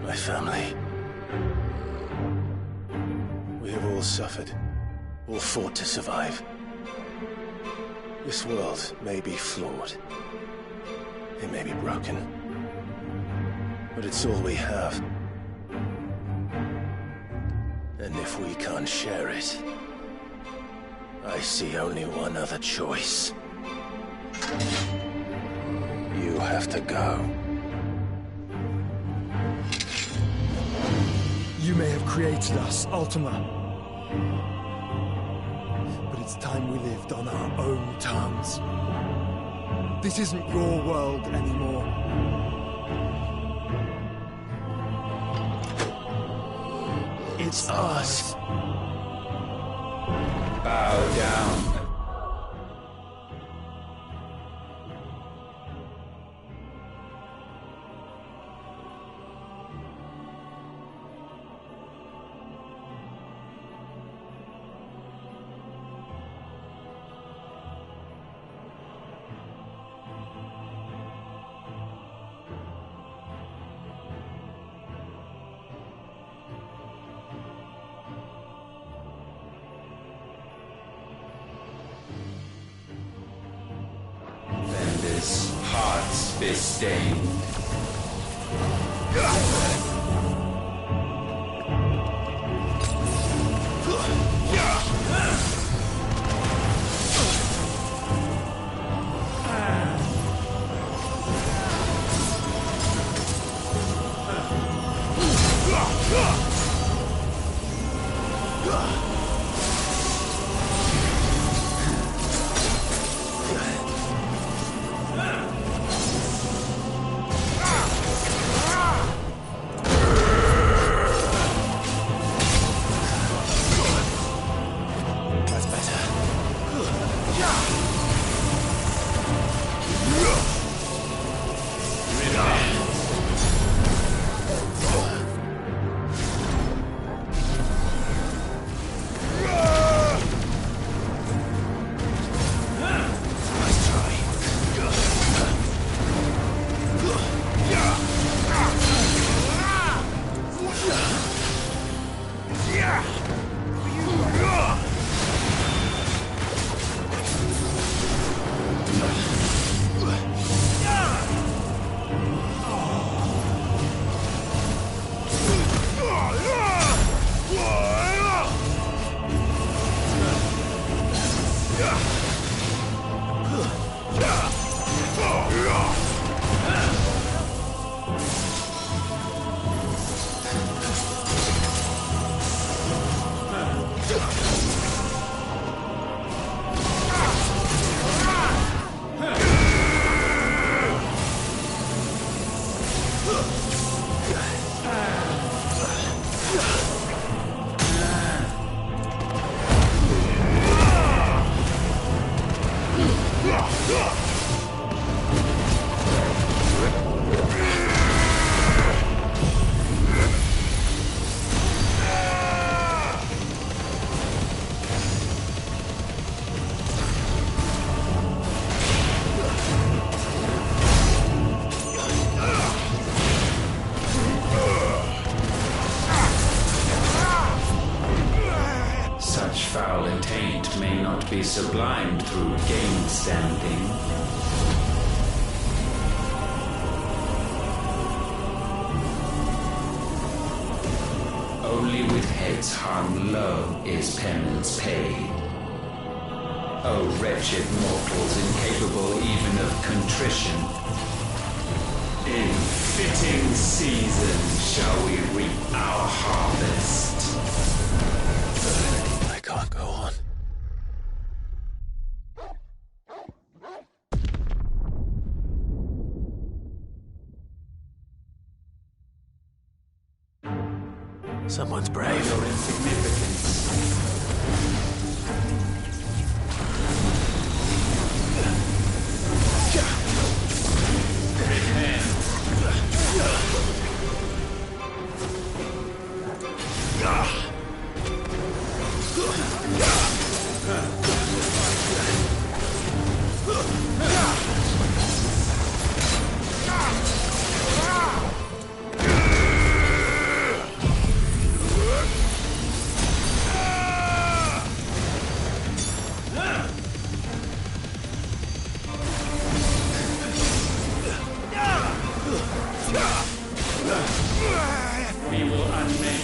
my family. We have all suffered, all fought to survive. This world may be flawed. It may be broken. But it's all we have. And if we can't share it, I see only one other choice. You have to go. You may have created us, Ultima. But it's time we lived on our own terms. This isn't your world anymore. It's ours. Bow down. Hearts be stained. sublimed through game standing. Only with heads hung low is penance paid. O wretched mortals incapable even of contrition, in fitting season shall we reap our harvest. I can't go on. Someone's brave. Your insignificance. We will unmake.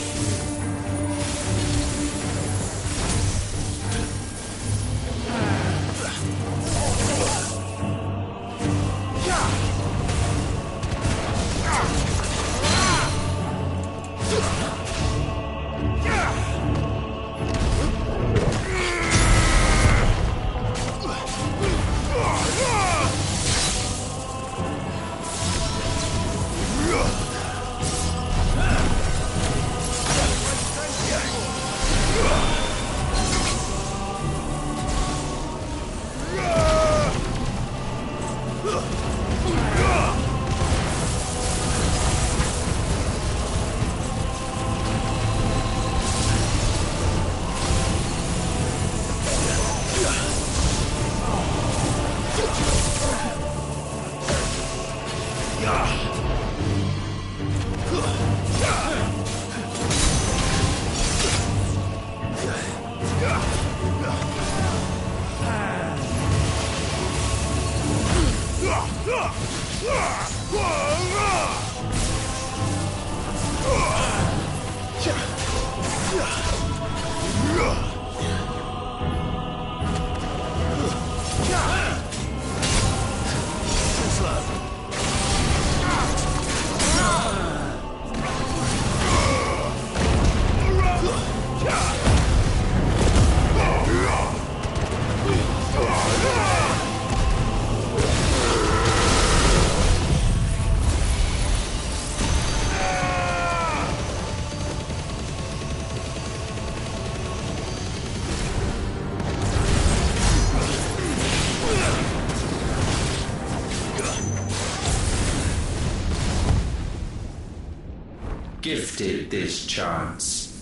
Gifted this chance,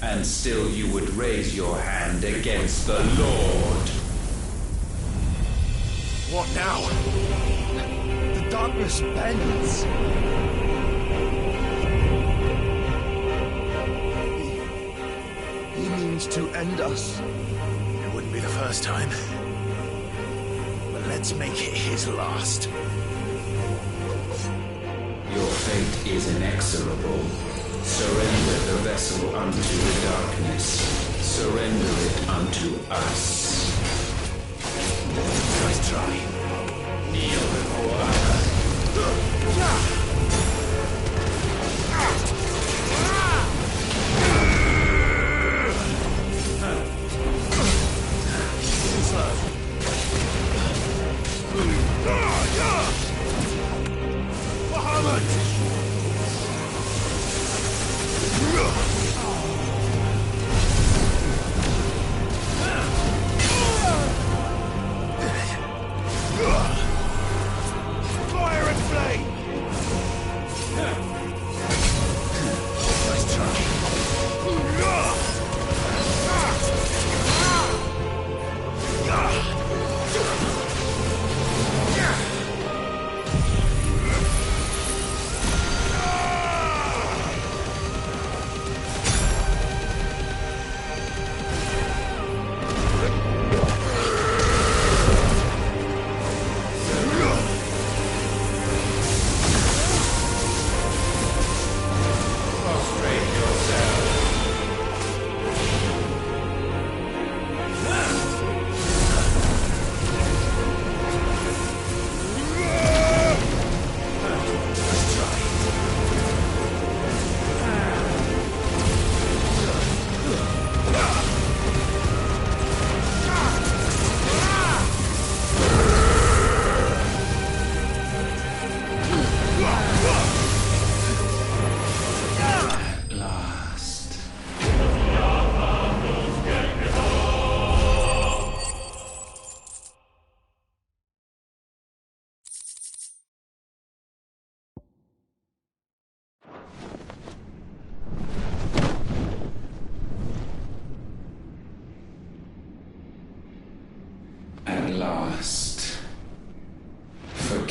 and still you would raise your hand against the Lord. What now? The darkness bends. He means to end us. It wouldn't be the first time. But let's make it his last. Your fate is inexorable. Surrender the vessel unto the darkness. Surrender it unto us. Nice try. Kneel before us.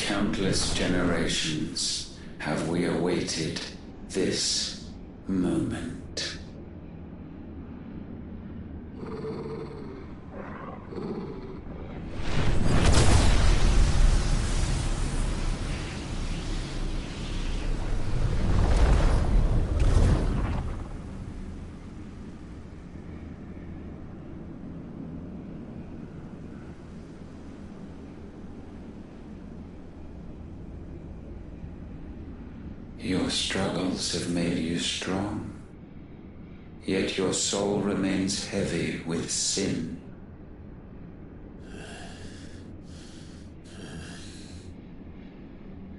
countless generations have we awaited this moment. Your struggles have made you strong, yet your soul remains heavy with sin.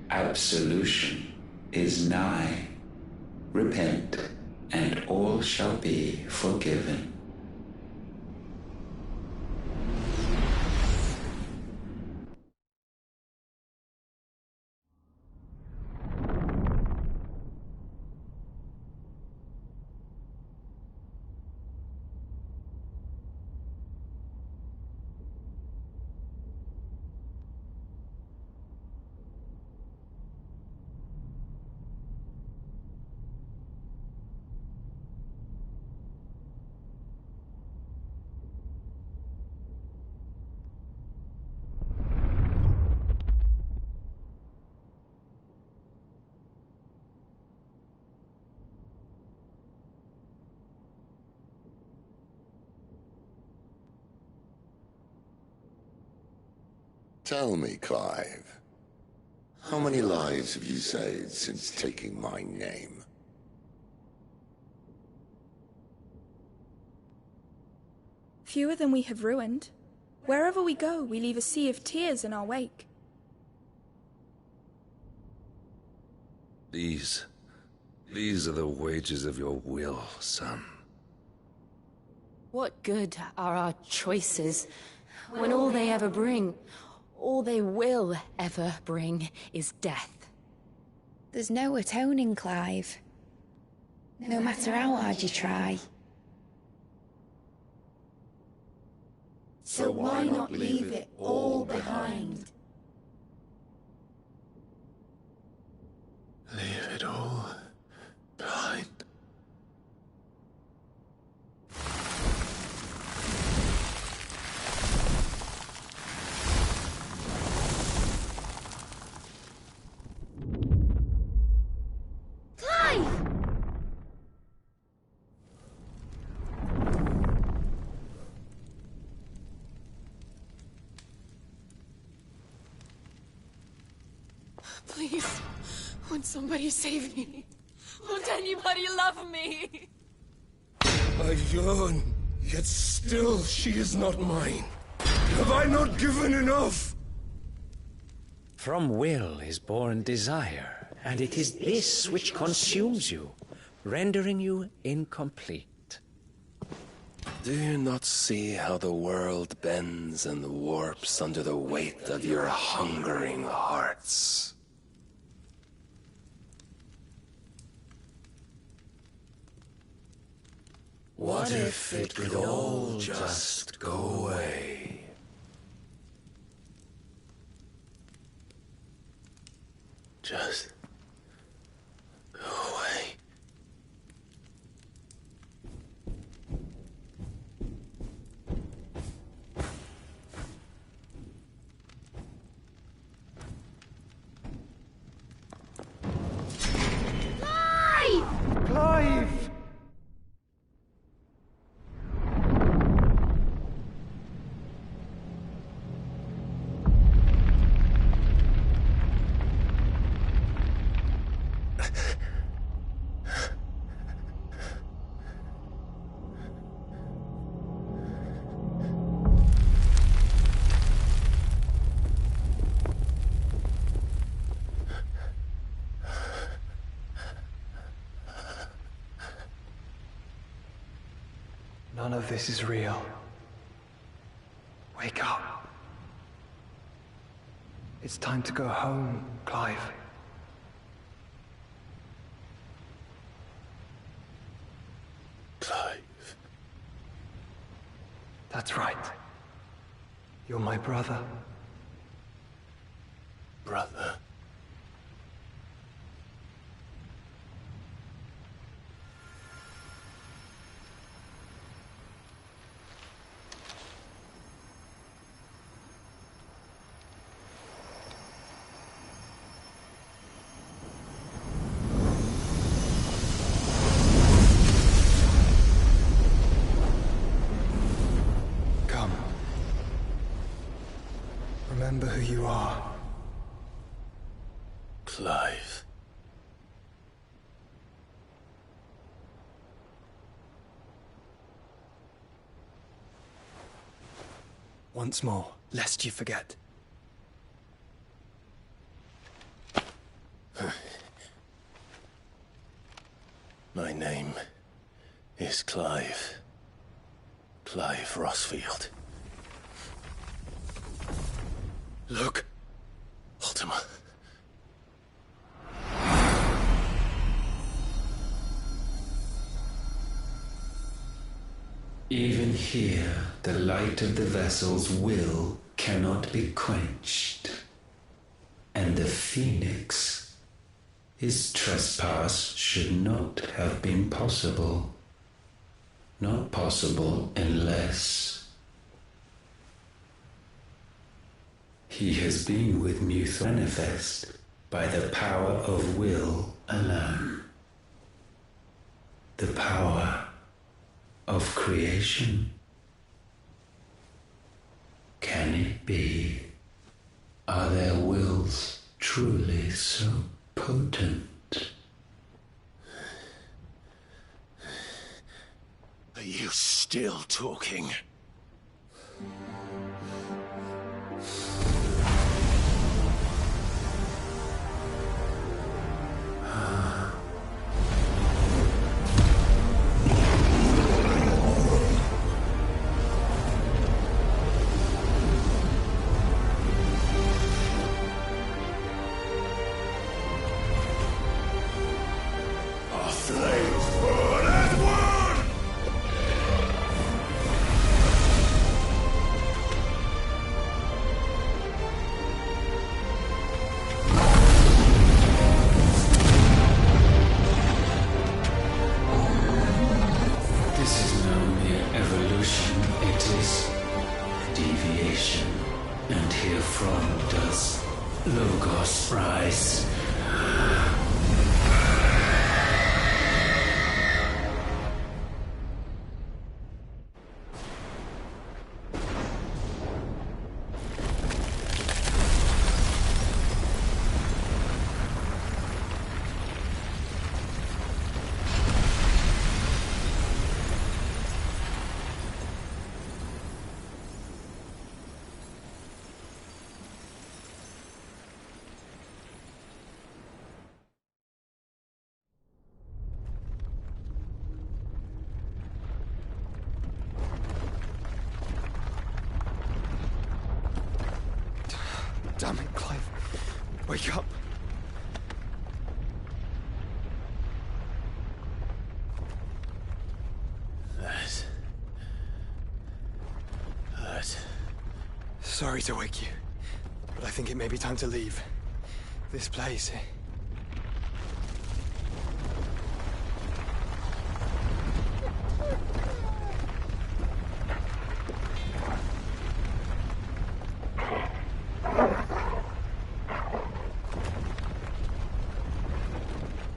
Absolution is nigh. Repent, and all shall be forgiven. Tell me, Clive, how many lives have you saved since taking my name? Fewer than we have ruined. Wherever we go, we leave a sea of tears in our wake. These are the wages of your will, son. What good are our choices when all they ever bring, all they will ever bring, is death? There's no atoning, Clive. No matter how hard you try. So why not leave it all behind? Leave it all behind. Please, won't somebody save me? Won't anybody love me? I yearn, yet still she is not mine. Have I not given enough? From will is born desire, and it is this which consumes you, rendering you incomplete. Do you not see how the world bends and warps under the weight of your hungering hearts? What if it could all just go away? Just go away. Clive! None of this is real. Wake up. It's time to go home, Clive. Clive. That's right. You're my brother. brother. Come. Remember who you are. Clive. Once more, lest you forget. My name is Clive. Clive Rossfield. Look, Ultima. Even here, the light of the vessel's will cannot be quenched. And the Phoenix, his trespass should not have been possible. Not possible unless he has been with Muth manifest by the power of will alone. The power of creation. Can it be? Are their wills truly so potent? Are you still talking? Our flames burn as one! This is no mere evolution, it is deviation. And herefrom does Logos rise. Damn it, Clive. Wake up. That hurt. Sorry to wake you, but I think it may be time to leave. This place.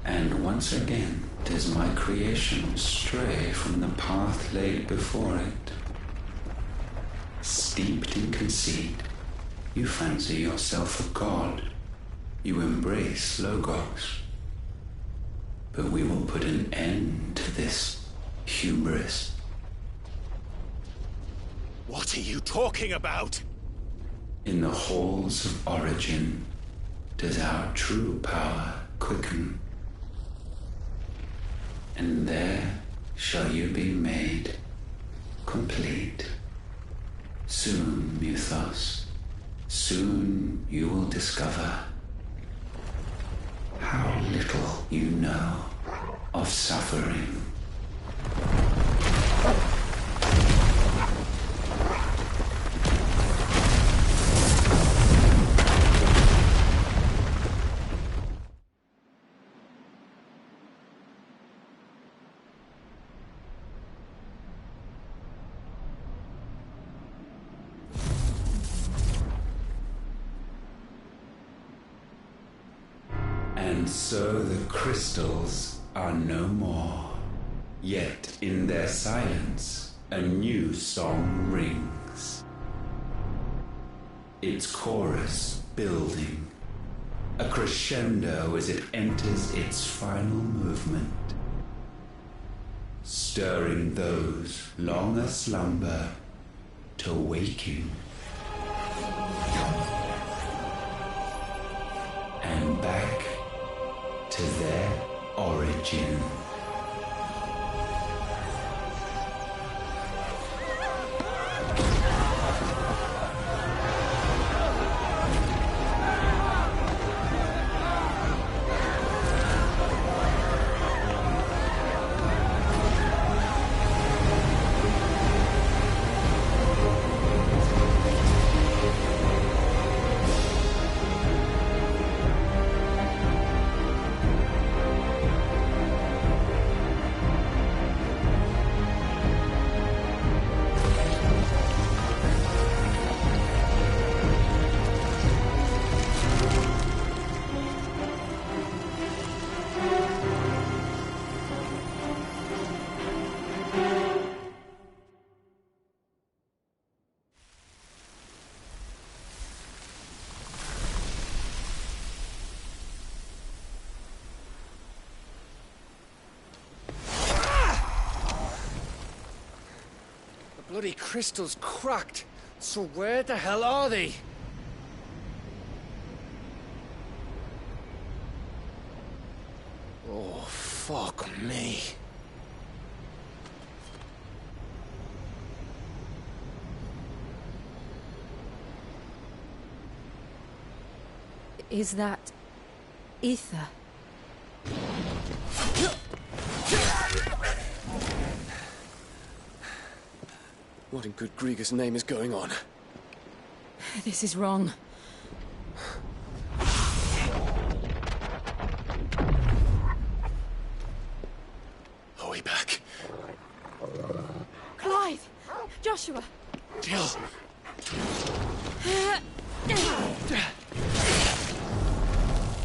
And once again does my creation stray from the path laid before it. Steeped in conceit, you fancy yourself a god. You embrace Logos. But we will put an end to this hubris. What are you talking about? In the halls of origin does our true power quicken. And there shall you be made complete. Soon, Muthos, soon you will discover how little you know of suffering. And so the crystals are no more. Yet in their silence, a new song rings. Its chorus building, a crescendo as it enters its final movement, stirring those long aslumber to waking. And back to their origin. Bloody crystal's cracked. So where the hell are they? Oh, fuck me. Is that ether? What in good Grieger's name is going on? This is wrong. Are we back? Clive! Joshua! Jill!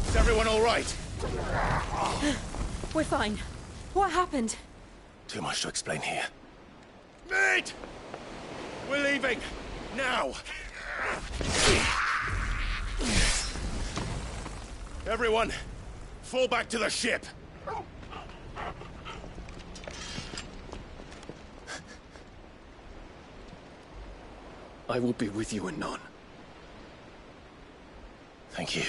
Is everyone all right? We're fine. What happened? Too much to explain here. Mate! We're leaving! Now! Everyone, fall back to the ship! I will be with you anon. Thank you.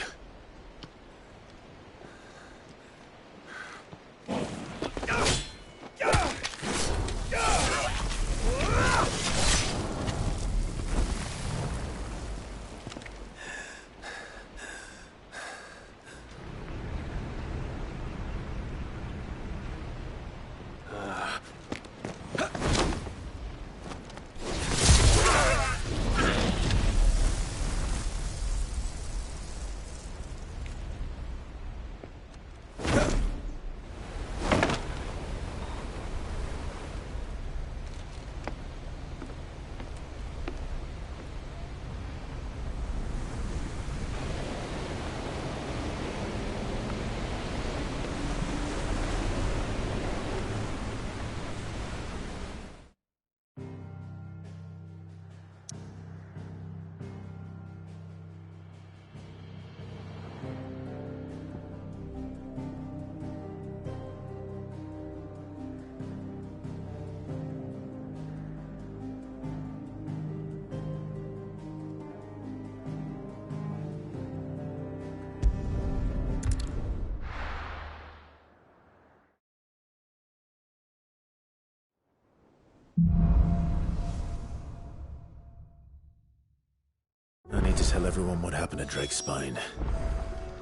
I need to tell everyone what happened at Drake's Spine.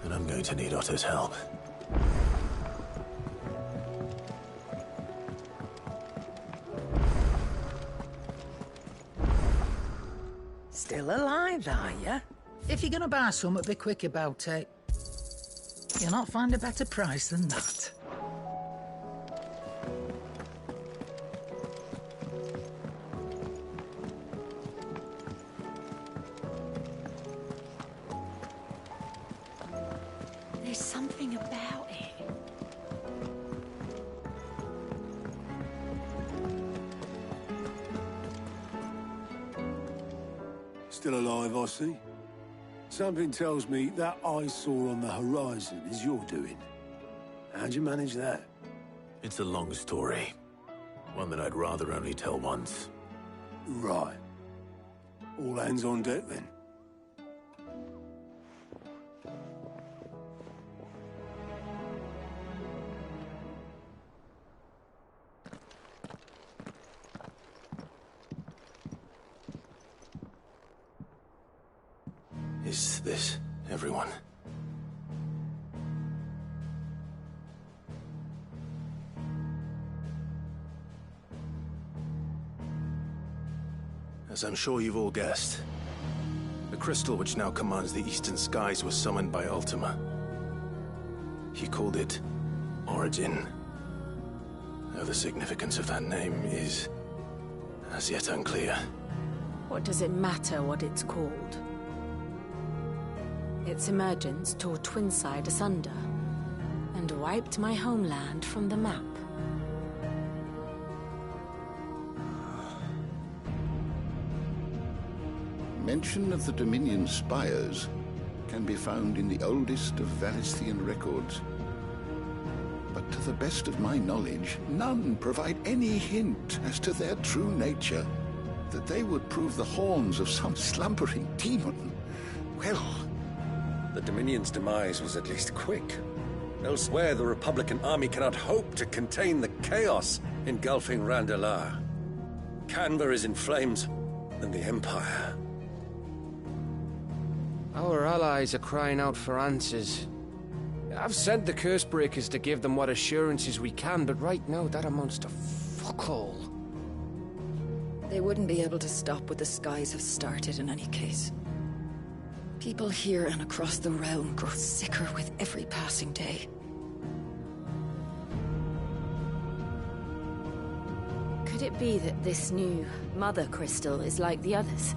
And I'm going to need Otto's help. Still alive, are you? If you're gonna buy something, be quick about it. You'll not find a better price than that. There's something about it. Still alive, I see. Something tells me that eyesore on the horizon is your doing. How'd you manage that? It's a long story. One that I'd rather only tell once. Right. All hands on deck, then. Is this everyone? As I'm sure you've all guessed, the crystal which now commands the eastern skies was summoned by Ultima. He called it Origin. Though the significance of that name is as yet unclear. What does it matter what it's called? Its emergence tore Twinside asunder and wiped my homeland from the map. Mention of the Dominion spires can be found in the oldest of Valisthian records. But to the best of my knowledge, none provide any hint as to their true nature. That they would prove the horns of some slumbering demon. Well, the Dominion's demise was at least quick. Elsewhere, the Republican army cannot hope to contain the chaos engulfing Randalar. Canva is in flames, and the Empire. Our allies are crying out for answers. I've sent the Cursebreakers to give them what assurances we can, but right now that amounts to fuck all. They wouldn't be able to stop what the skies have started in any case. People here and across the realm grow sicker with every passing day. Could it be that this new Mother Crystal is like the others?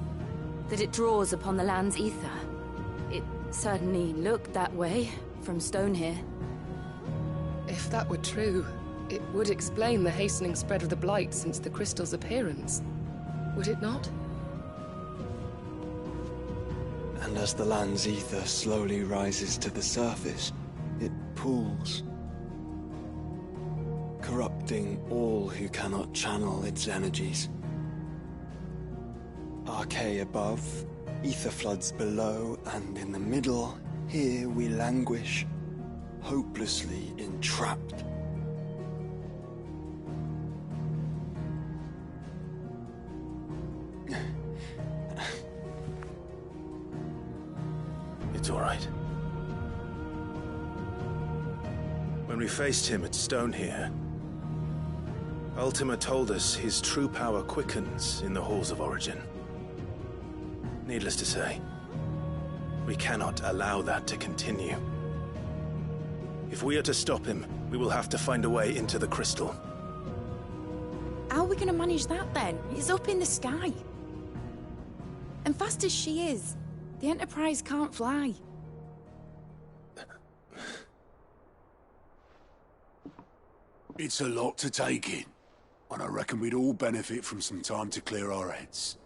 That it draws upon the land's ether? It certainly looked that way from stone here. If that were true, it would explain the hastening spread of the Blight since the crystal's appearance. Would it not? And as the land's ether slowly rises to the surface, it pools, corrupting all who cannot channel its energies. Archay above, ether floods below, and in the middle, here we languish, hopelessly entrapped. It's all right. When we faced him at Stone here, Ultima told us his true power quickens in the halls of Origin. Needless to say, we cannot allow that to continue. If we are to stop him, we will have to find a way into the crystal. How are we going to manage that then? It's up in the sky. And fast as she is, the Enterprise can't fly. It's a lot to take in, and I reckon we'd all benefit from some time to clear our heads.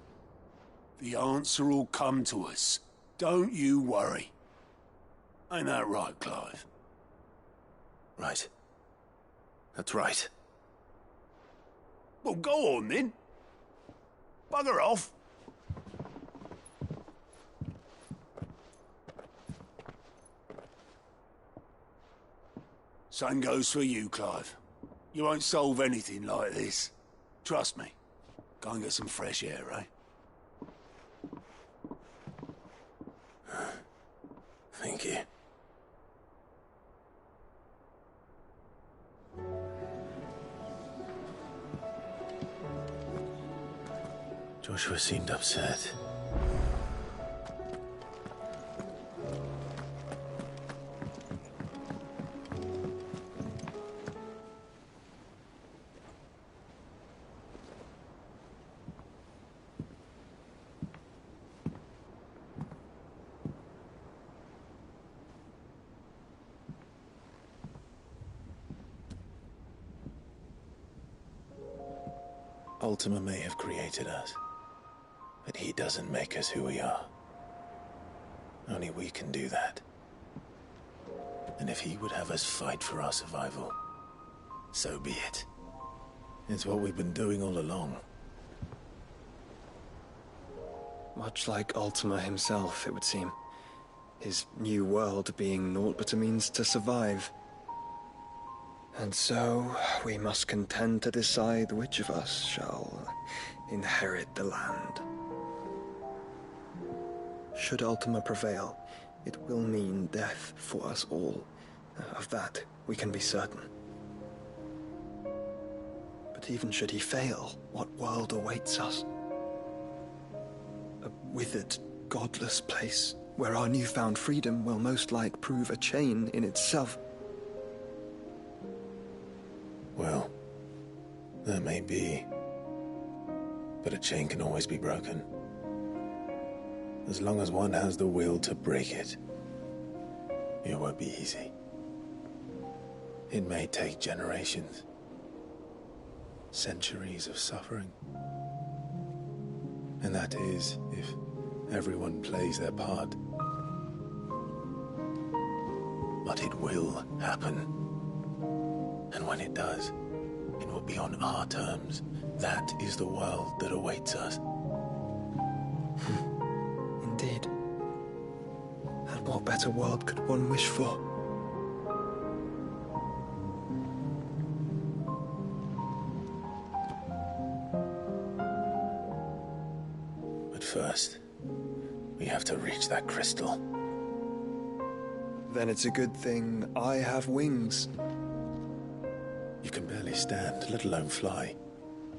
The answer will come to us. Don't you worry. Ain't that right, Clive? Right. That's right. Well, go on then. Bugger off. Same goes for you, Clive. You won't solve anything like this. Trust me. Go and get some fresh air, eh? Thank you. Joshua seemed upset. Ultima may have created us, but he doesn't make us who we are. Only we can do that. And if he would have us fight for our survival, so be it. It's what we've been doing all along. Much like Ultima himself, it would seem. His new world being naught but a means to survive. And so, we must contend to decide which of us shall inherit the land. Should Ultima prevail, it will mean death for us all. Of that, we can be certain. But even should he fail, what world awaits us? A withered, godless place, where our newfound freedom will most like prove a chain in itself. Well, that may be. But a chain can always be broken. As long as one has the will to break it. It won't be easy. It may take generations. Centuries of suffering. And that is, if everyone plays their part. But it will happen. And when it does, it will be on our terms. That is the world that awaits us. Indeed. And what better world could one wish for? But first, we have to reach that crystal. Then it's a good thing I have wings. You can barely stand, let alone fly.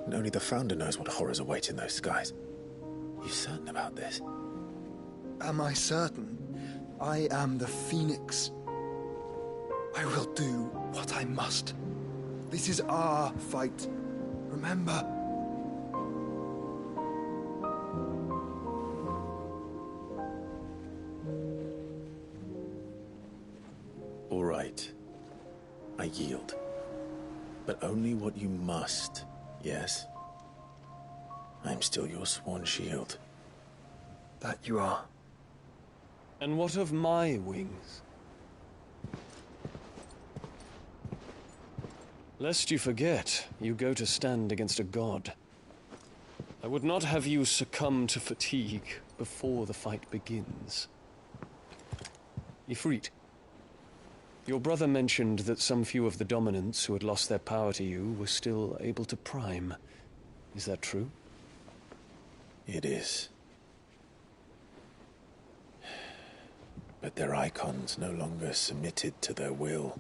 And only the Founder knows what horrors await in those skies. You certain about this? Am I certain? I am the Phoenix. I will do what I must. This is our fight. Remember? All right. I yield. But only what you must, yes? I'm still your sworn shield. That you are. And what of my wings? Lest you forget, you go to stand against a god. I would not have you succumb to fatigue before the fight begins. Ifrit, your brother mentioned that some few of the dominants who had lost their power to you were still able to prime. Is that true? It is. But their icons no longer submitted to their will.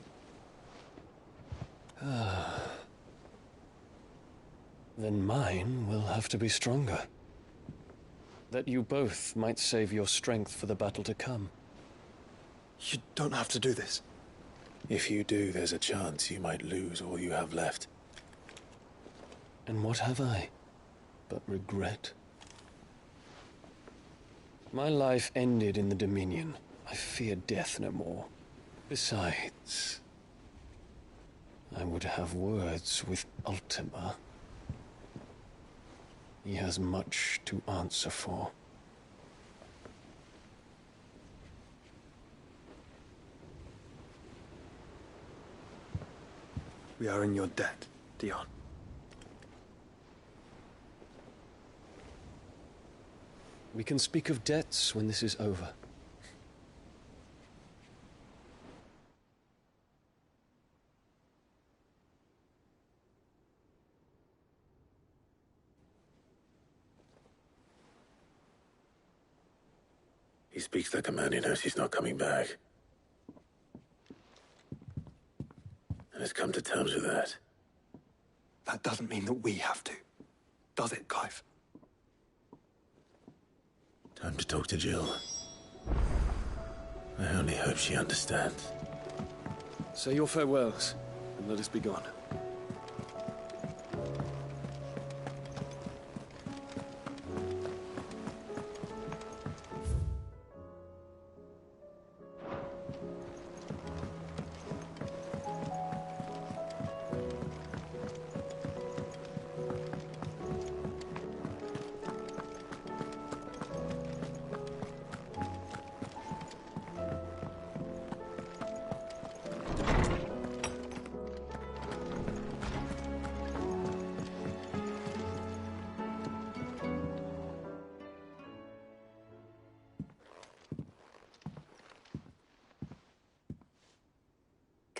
Then mine will have to be stronger. That you both might save your strength for the battle to come. You don't have to do this. If you do, there's a chance you might lose all you have left. And what have I but regret? My life ended in the Dominion. I fear death no more. Besides, I would have words with Ultima. He has much to answer for. We are in your debt, Dion. We can speak of debts when this is over. He speaks like a man who knows he's not coming back. And has come to terms with that. That doesn't mean that we have to, does it, Clive? Time to talk to Jill. I only hope she understands. Say your farewells, and let us be gone.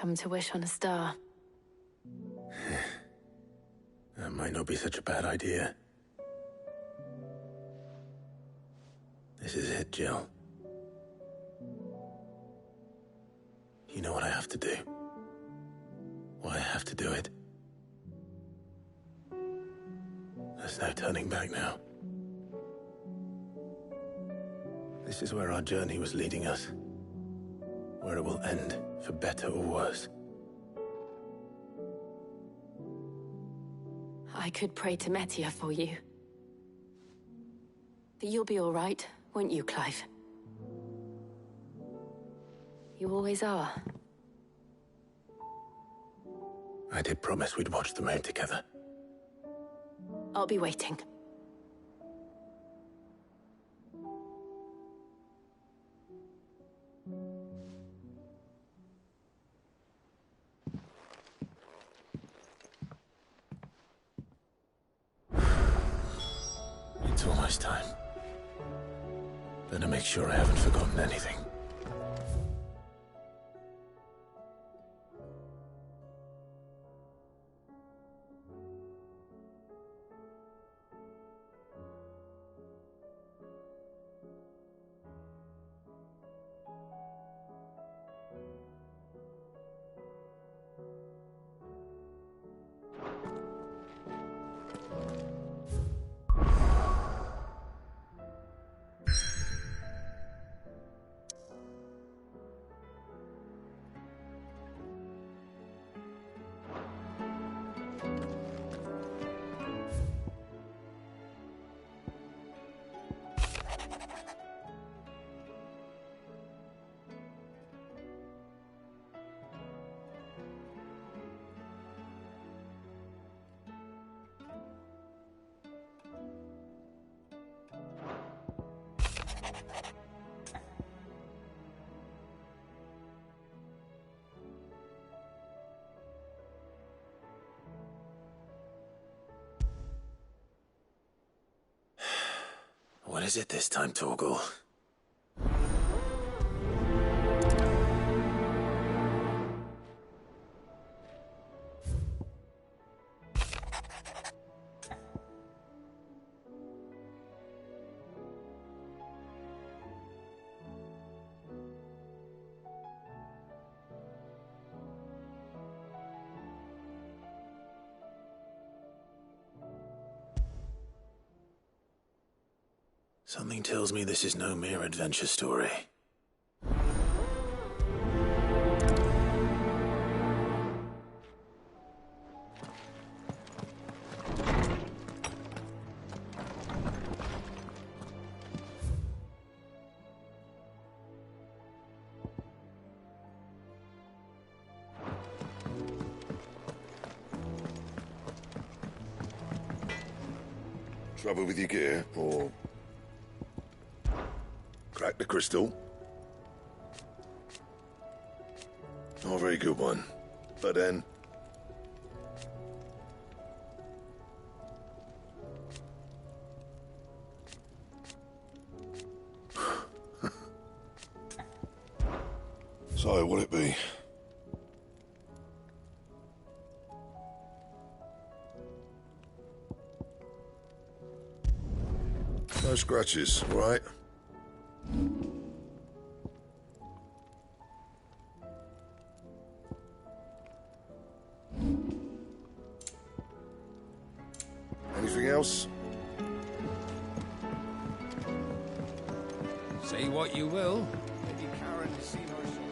come to wish on a star. That might not be such a bad idea. This is it, Jill. You know what I have to do. Why I have to do it. There's no turning back now. This is where our journey was leading us. Where it will end, for better or worse. I could pray to Metia for you. But you'll be all right, won't you, Clive? You always are. I did promise we'd watch the moon together. I'll be waiting. It's almost time. Better make sure I haven't forgotten anything. What is it this time, Torgal? Something tells me this is no mere adventure story. Trouble with your gear, or crack the crystal? Not a very good one. But then... So, what'll it be? No scratches, all right? Anything else? Say what you will. Lady Karen has seen her sword.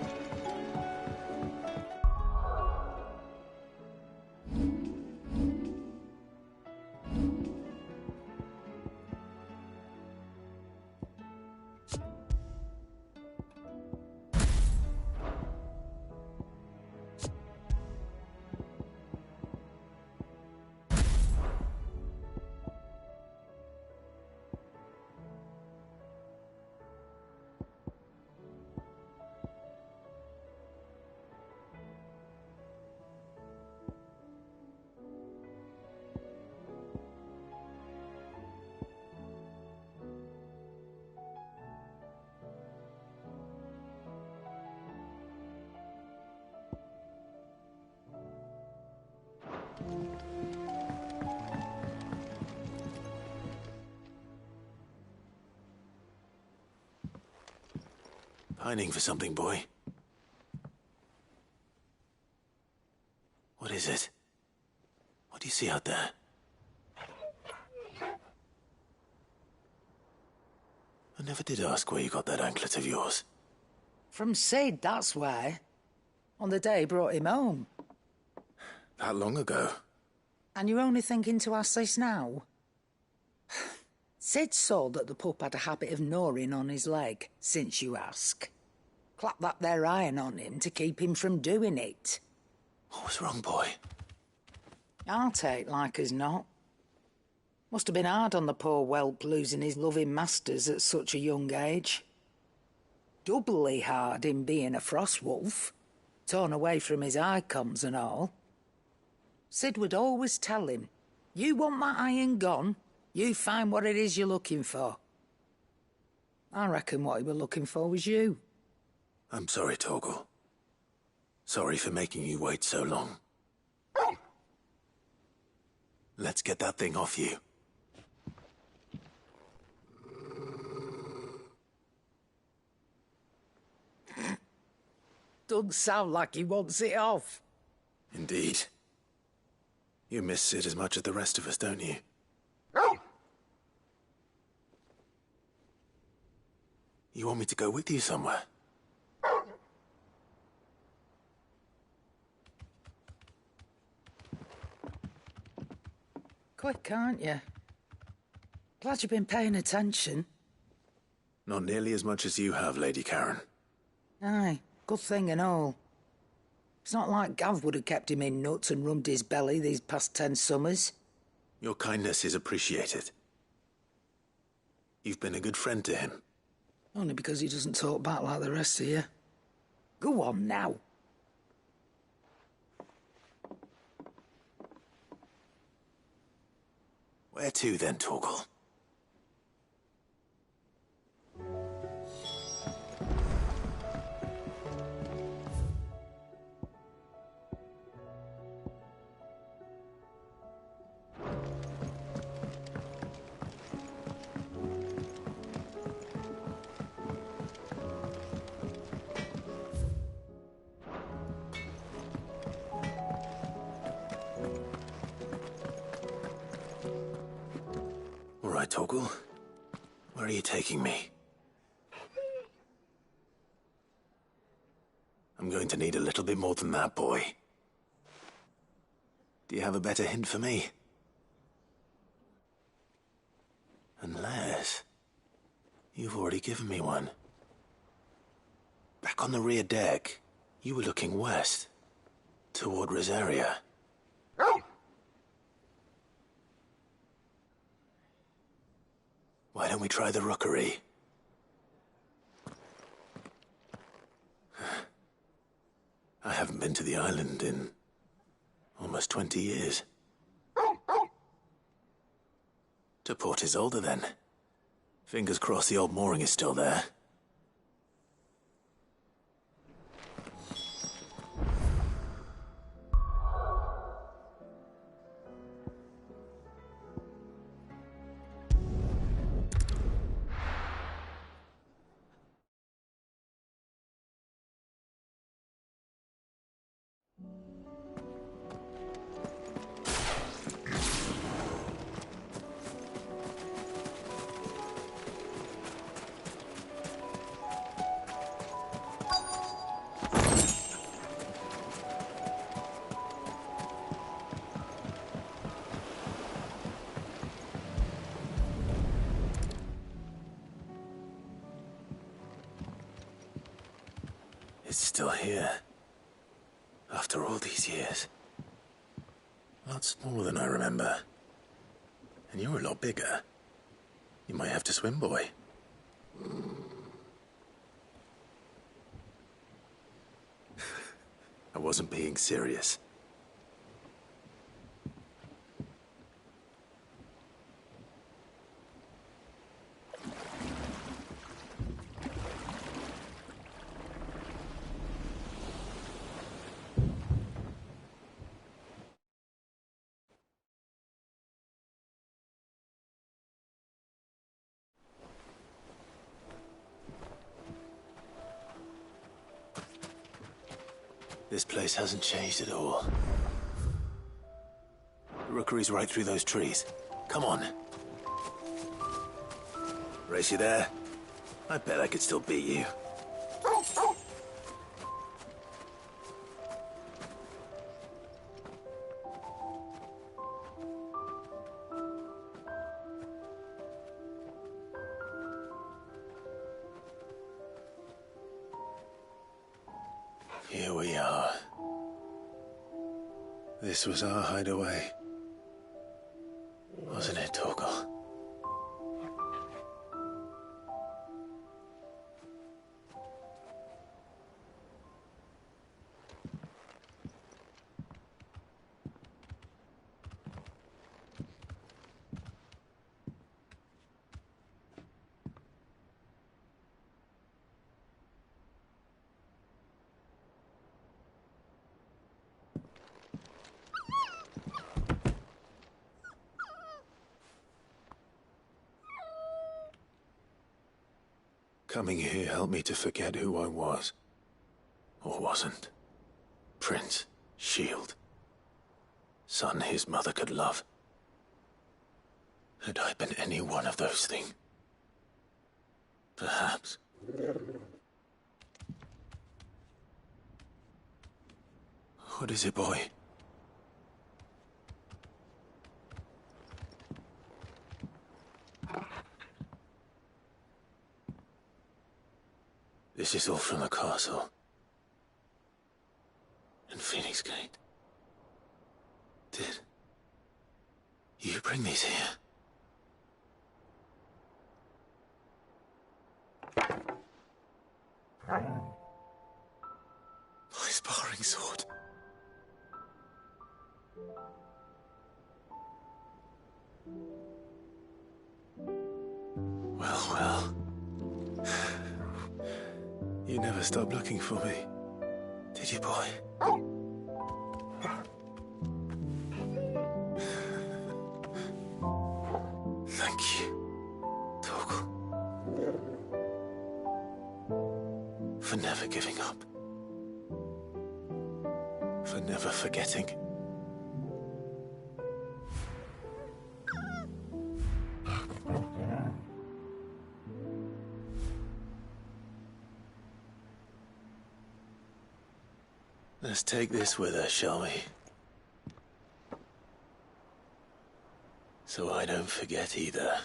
Pining for something, boy. What is it? What do you see out there? I never did ask where you got that anklet of yours. From Sid, that's why. On the day he brought him home. That long ago? And you're only thinking to ask this now? Sid saw that the pup had a habit of gnawing on his leg, since you ask. Clap that there iron on him to keep him from doing it. What was wrong, boy? I'll take like as not. Must have been hard on the poor whelp losing his loving masters at such a young age. Doubly hard in being a frost wolf, torn away from his icons and all. Sid would always tell him, you want that iron gone, you find what it is you're looking for. I reckon what he were looking for was you. I'm sorry, Torgal. Sorry for making you wait so long. Let's get that thing off you. Doesn't sound like he wants it off. Indeed. You miss Sid as much as the rest of us, don't you? You want me to go with you somewhere? Quick, aren't you? Glad you've been paying attention. Not nearly as much as you have, Lady Karen. Aye, good thing and all. It's not like Gav would have kept him in nuts and rubbed his belly these past 10 summers. Your kindness is appreciated. You've been a good friend to him. Only because he doesn't talk back like the rest of you. Go on now. Where to then, Torgal? All right, Torgal. Where are you taking me? I'm going to need a little bit more than that, boy. Do you have a better hint for me? Unless... you've already given me one. Back on the rear deck, you were looking west, toward Rosaria. Why don't we try the rookery? I haven't been to the island in almost 20 years. To Port Isolde, then. Fingers crossed the old mooring is still there. It's still here. After all these years. A lot smaller than I remember. And you're a lot bigger. You might have to swim, boy. I wasn't being serious. This place hasn't changed at all. The rookery's right through those trees. Come on. Race you there? I bet I could still beat you. Here we are. This was our hideaway. Wasn't it, Torgal? Coming here helped me to forget who I was. Or wasn't. Prince, shield. Son his mother could love. Had I been any one of those things? Perhaps. What is it, boy? This is all from the castle. And Phoenix Gate. Did you bring these here? My sparring sword. Well. You never stopped looking for me, did you, boy? Thank you, Torgal. For never giving up. For never forgetting. Let's take this with us, shall we? So I don't forget either.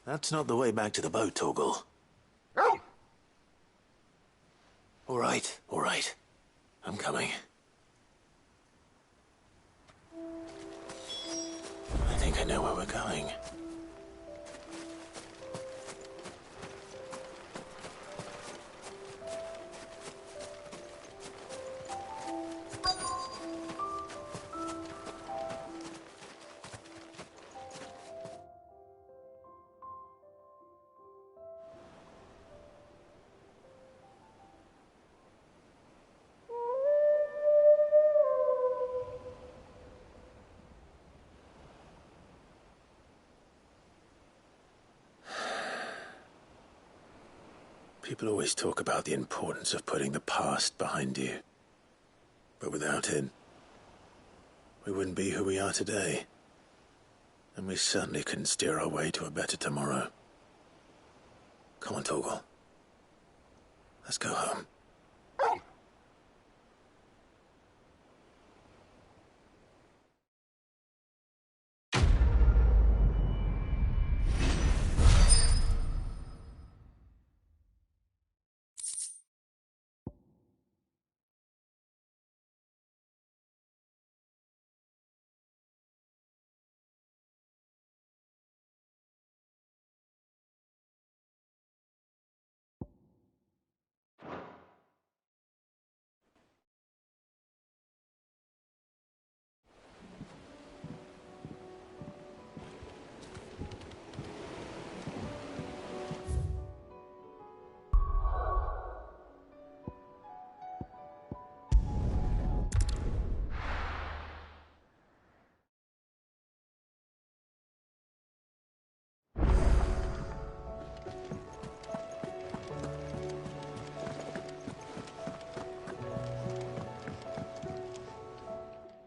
That's not the way back to the boat, Torgal. All right. I'm coming. I think I know where we're going. People always talk about the importance of putting the past behind you. But without it, we wouldn't be who we are today. And we certainly couldn't steer our way to a better tomorrow. Come on, Torgal. Let's go home.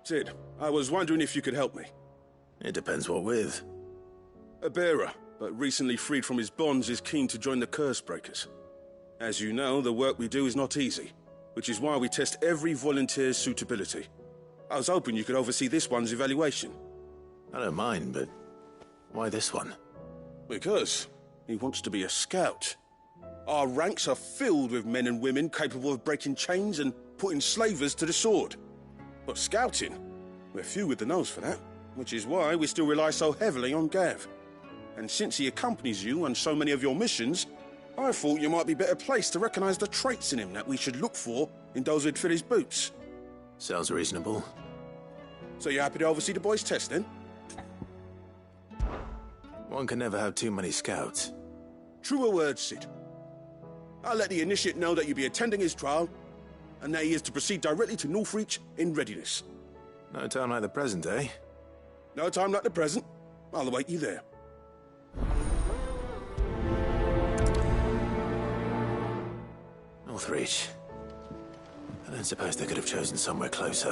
Sid, I was wondering if you could help me. It depends what with. A bearer, but recently freed from his bonds, is keen to join the Curse Breakers. As you know, the work we do is not easy, which is why we test every volunteer's suitability. I was hoping you could oversee this one's evaluation. I don't mind, but why this one? Because he wants to be a scout. Our ranks are filled with men and women capable of breaking chains and putting slavers to the sword. But scouting, we're few with the nose for that, which is why we still rely so heavily on Gav. And since he accompanies you on so many of your missions, I thought you might be better placed to recognize the traits in him that we should look for in those who'd fill his boots. Sounds reasonable. So you're happy to oversee the boys' test, then? One can never have too many scouts. Truer words, Sid. I'll let the initiate know that you'll be attending his trial, and that he is to proceed directly to Northreach in readiness. No time like the present, eh? No time like the present. I'll await you there. Northreach. I don't suppose they could have chosen somewhere closer.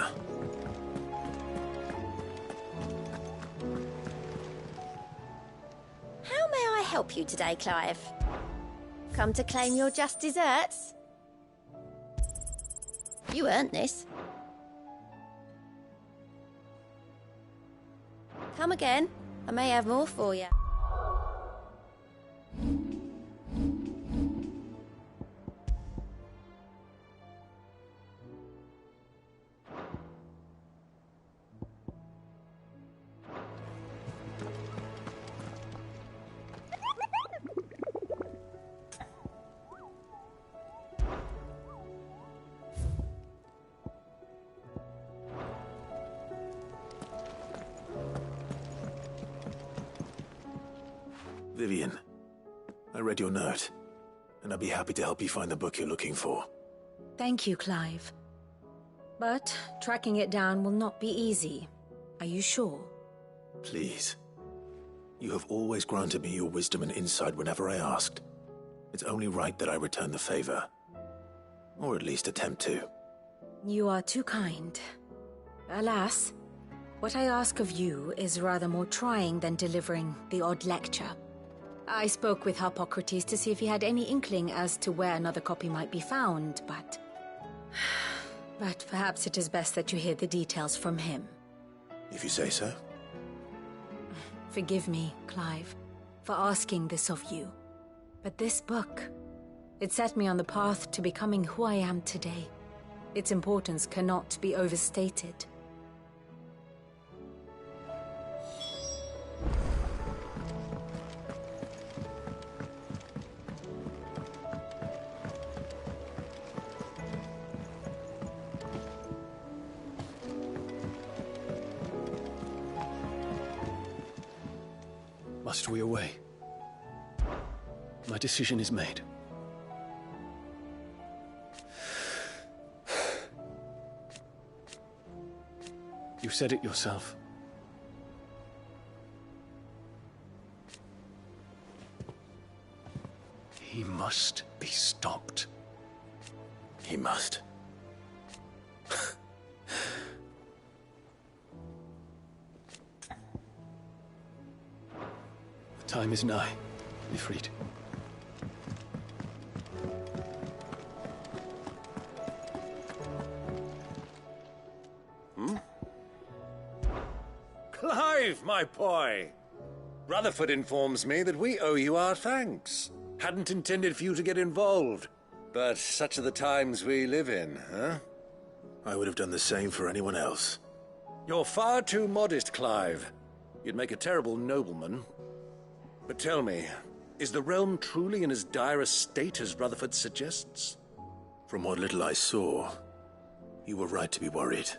How may I help you today, Clive? Come to claim your just desserts? You earned this. Come again. I may have more for you. Vivian, I read your note, and I'd be happy to help you find the book you're looking for. Thank you, Clive. But tracking it down will not be easy. Are you sure? Please. You have always granted me your wisdom and insight whenever I asked. It's only right that I return the favor. Or at least attempt to. You are too kind. Alas, what I ask of you is rather more trying than delivering the odd lecture. I spoke with Harpocrates to see if he had any inkling as to where another copy might be found, but... But perhaps it is best that you hear the details from him. If you say so. Forgive me, Clive, for asking this of you. But this book, it set me on the path to becoming who I am today. Its importance cannot be overstated. Must we away? My decision is made. You said it yourself. He must be stopped. He must. The time is nigh, Ifrit. Clive, my boy! Rutherford informs me that we owe you our thanks. Hadn't intended for you to get involved, but such are the times we live in, huh? I would have done the same for anyone else. You're far too modest, Clive. You'd make a terrible nobleman. But tell me, is the realm truly in as dire a state as Rutherford suggests? From what little I saw, you were right to be worried.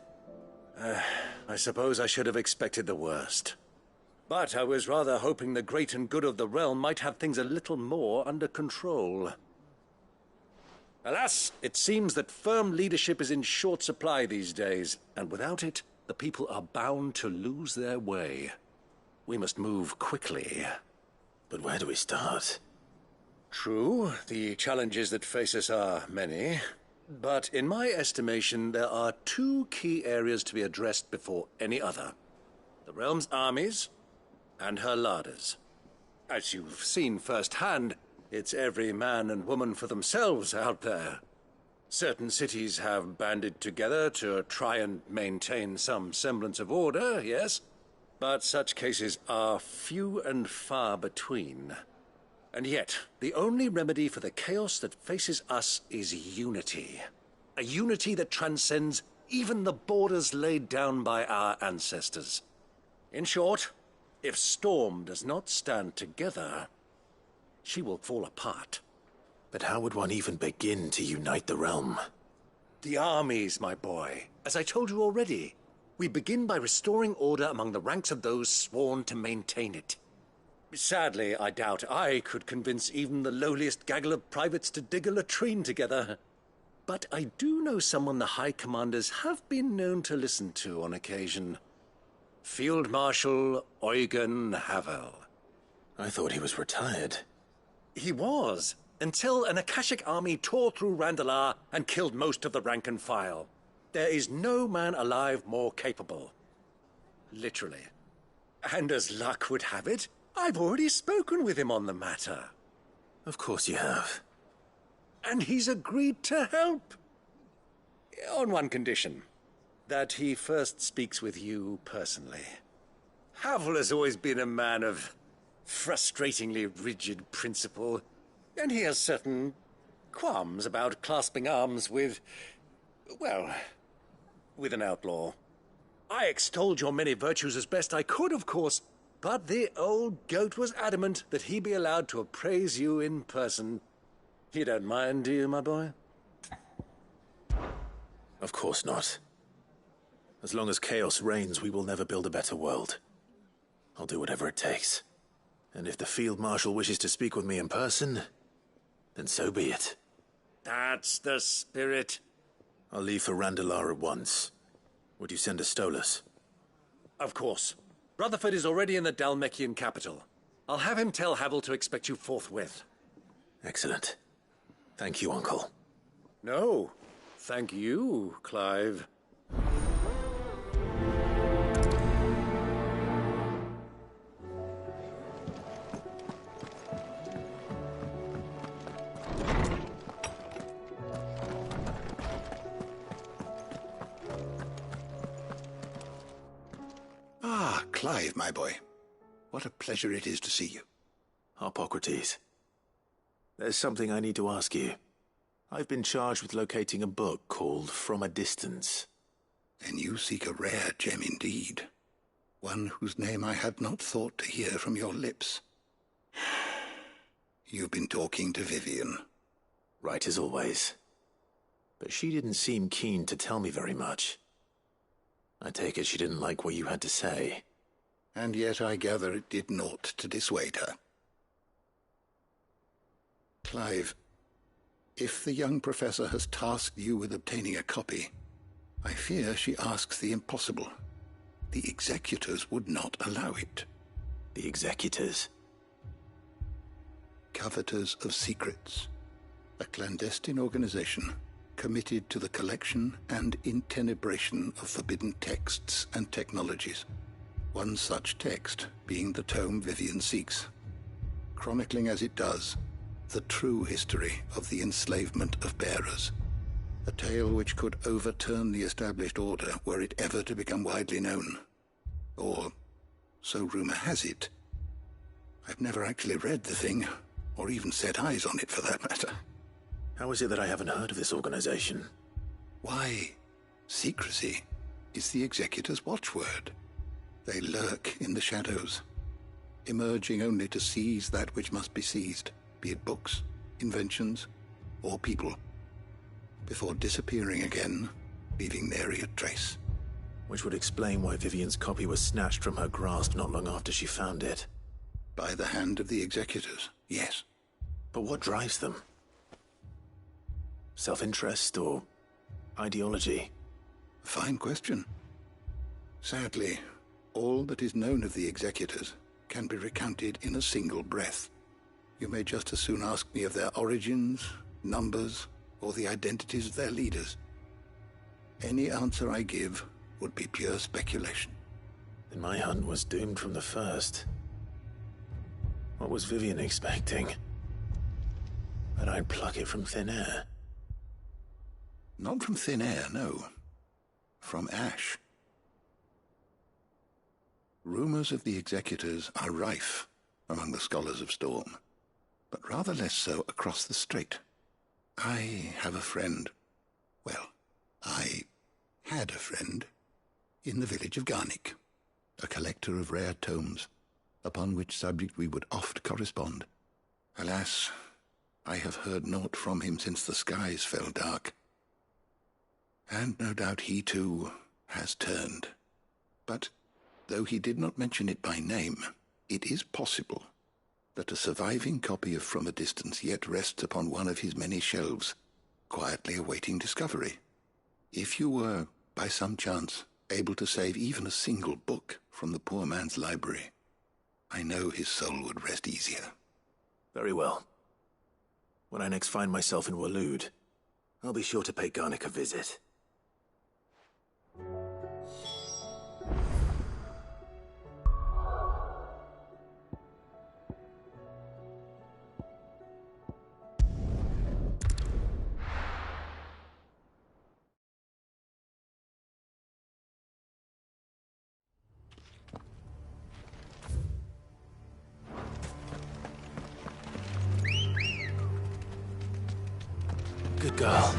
I suppose I should have expected the worst. But I was rather hoping the great and good of the realm might have things a little more under control. Alas, it seems that firm leadership is in short supply these days, and without it, the people are bound to lose their way. We must move quickly. But where do we start? True, the challenges that face us are many. But in my estimation, there are two key areas to be addressed before any other. The realm's armies and her larders. As you've seen firsthand, it's every man and woman for themselves out there. Certain cities have banded together to try and maintain some semblance of order, yes, but such cases are few and far between. And yet, the only remedy for the chaos that faces us is unity. A unity that transcends even the borders laid down by our ancestors. In short, if Storm does not stand together, she will fall apart. But how would one even begin to unite the realm? The armies, my boy. As I told you already, we begin by restoring order among the ranks of those sworn to maintain it. Sadly, I doubt I could convince even the lowliest gaggle of privates to dig a latrine together. But I do know someone the High Commanders have been known to listen to on occasion. Field Marshal Eugen Havel. I thought he was retired. He was, until an Akashic army tore through Randalar and killed most of the rank and file. There is no man alive more capable. Literally. And as luck would have it, I've already spoken with him on the matter. Of course you have. And he's agreed to help. On one condition. That he first speaks with you personally. Havel has always been a man of frustratingly rigid principle, and he has certain qualms about clasping arms with, well, with an outlaw. I extolled your many virtues as best I could, of course, but the old goat was adamant that he be allowed to appraise you in person. You don't mind, do you, my boy? Of course not. As long as chaos reigns, we will never build a better world. I'll do whatever it takes. And if the Field Marshal wishes to speak with me in person, then so be it. That's the spirit. I'll leave for Randalar at once. Would you send a Stolas? Of course. Rutherford is already in the Dalmekian capital. I'll have him tell Havel to expect you forthwith. Excellent. Thank you, Uncle. No, thank you, Clive. Ah, Clive, my boy. What a pleasure it is to see you. Harpocrates. There's something I need to ask you. I've been charged with locating a book called From a Distance. Then you seek a rare gem indeed. One whose name I had not thought to hear from your lips. You've been talking to Vivian. Right as always. But she didn't seem keen to tell me very much. I take it she didn't like what you had to say. And yet I gather it did naught to dissuade her. Clive, if the young professor has tasked you with obtaining a copy, I fear she asks the impossible. The executors would not allow it. The executors? Covetors of Secrets. A clandestine organization committed to the collection and intenebration of forbidden texts and technologies. One such text being the tome Vivian seeks, chronicling as it does the true history of the enslavement of bearers. A tale which could overturn the established order were it ever to become widely known. Or, so rumor has it. I've never actually read the thing, or even set eyes on it for that matter. How is it that I haven't heard of this organization? Why, secrecy is the Executor's watchword. They lurk in the shadows, emerging only to seize that which must be seized, be it books, inventions, or people, before disappearing again, leaving nary a trace. Which would explain why Vivian's copy was snatched from her grasp not long after she found it. By the hand of the Executors, yes. But what drives them? Self-interest or ideology? A fine question. Sadly, all that is known of the Executors can be recounted in a single breath. You may just as soon ask me of their origins, numbers, or the identities of their leaders. Any answer I give would be pure speculation. Then my hunt was doomed from the first. What was Vivian expecting? That I'd pluck it from thin air? Not from thin air, no. From ash. Rumors of the Executors are rife among the Scholars of Storm, but rather less so across the Strait. I have a friend. Well, I had a friend in the village of Garnick, a collector of rare tomes, upon which subject we would oft correspond. Alas, I have heard naught from him since the skies fell dark. And no doubt he too has turned. But though he did not mention it by name, it is possible that a surviving copy of From a Distance yet rests upon one of his many shelves, quietly awaiting discovery. If you were, by some chance, able to save even a single book from the poor man's library, I know his soul would rest easier. Very well. When I next find myself in Waloed, I'll be sure to pay Garnick a visit. Good girl.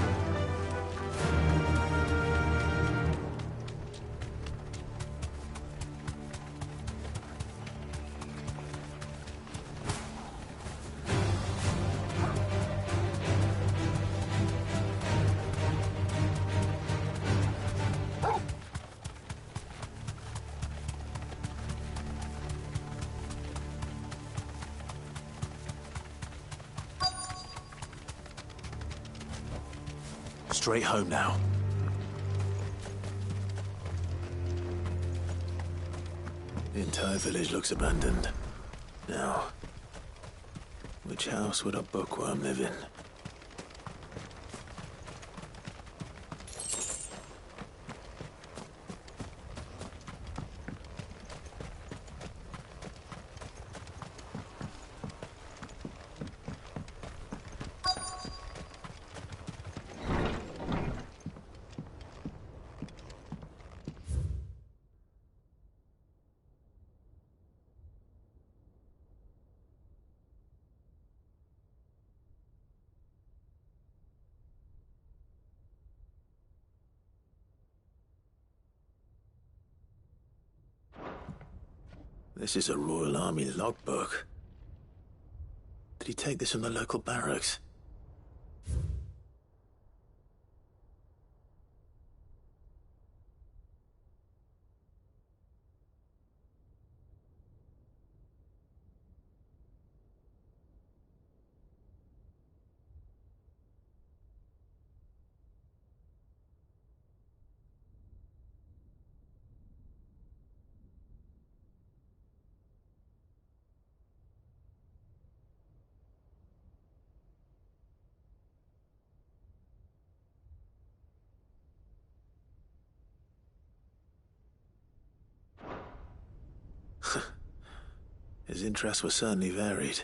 Straight home now. The entire village looks abandoned. Now, which house would a bookworm live in? This is a Royal Army logbook. Did he take this from the local barracks? His interests were certainly varied.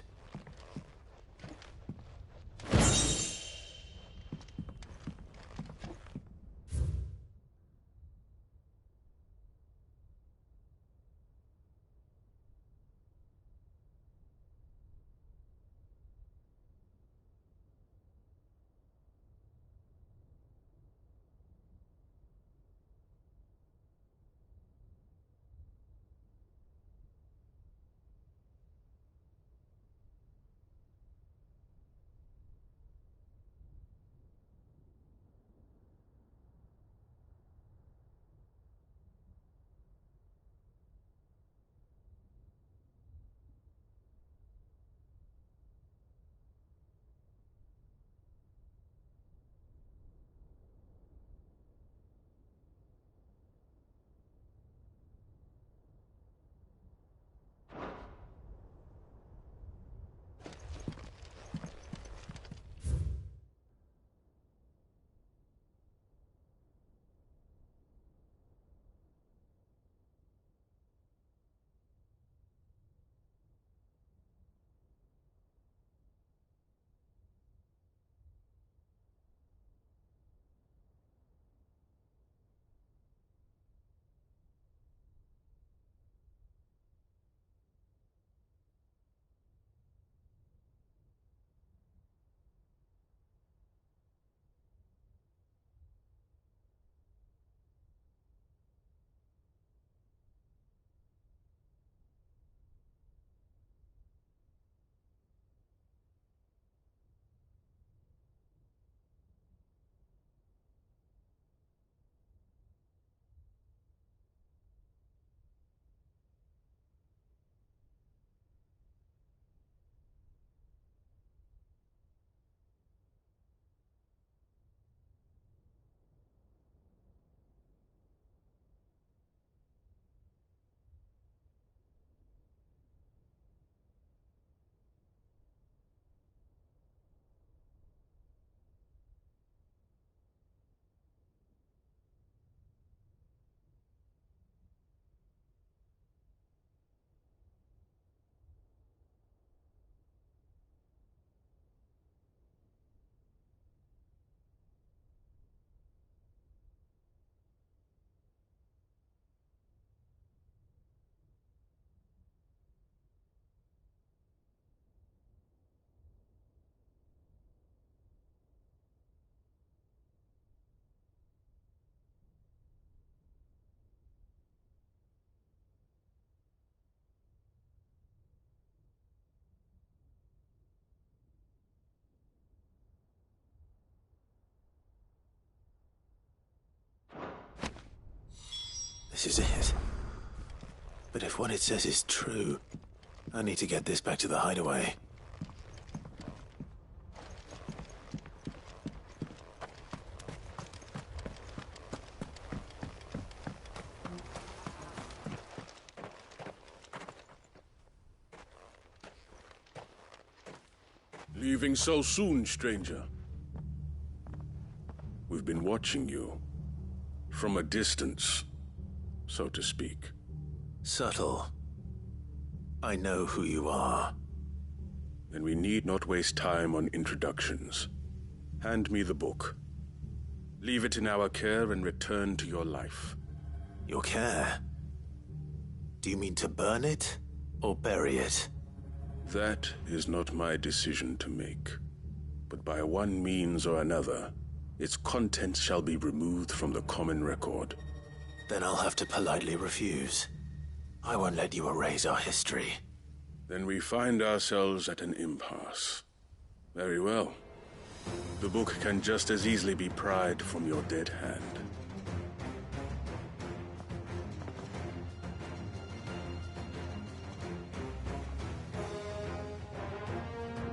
this is it. But if what it says is true, I need to get this back to the hideaway. Leaving so soon, stranger? We've been watching you. From a distance, so to speak. Subtle. I know who you are. Then we need not waste time on introductions. Hand me the book. Leave it in our care and return to your life. Your care? Do you mean to burn it, or bury it? That is not my decision to make. But by one means or another, its contents shall be removed from the common record. Then I'll have to politely refuse. I won't let you erase our history. Then we find ourselves at an impasse. Very well. The book can just as easily be pried from your dead hand.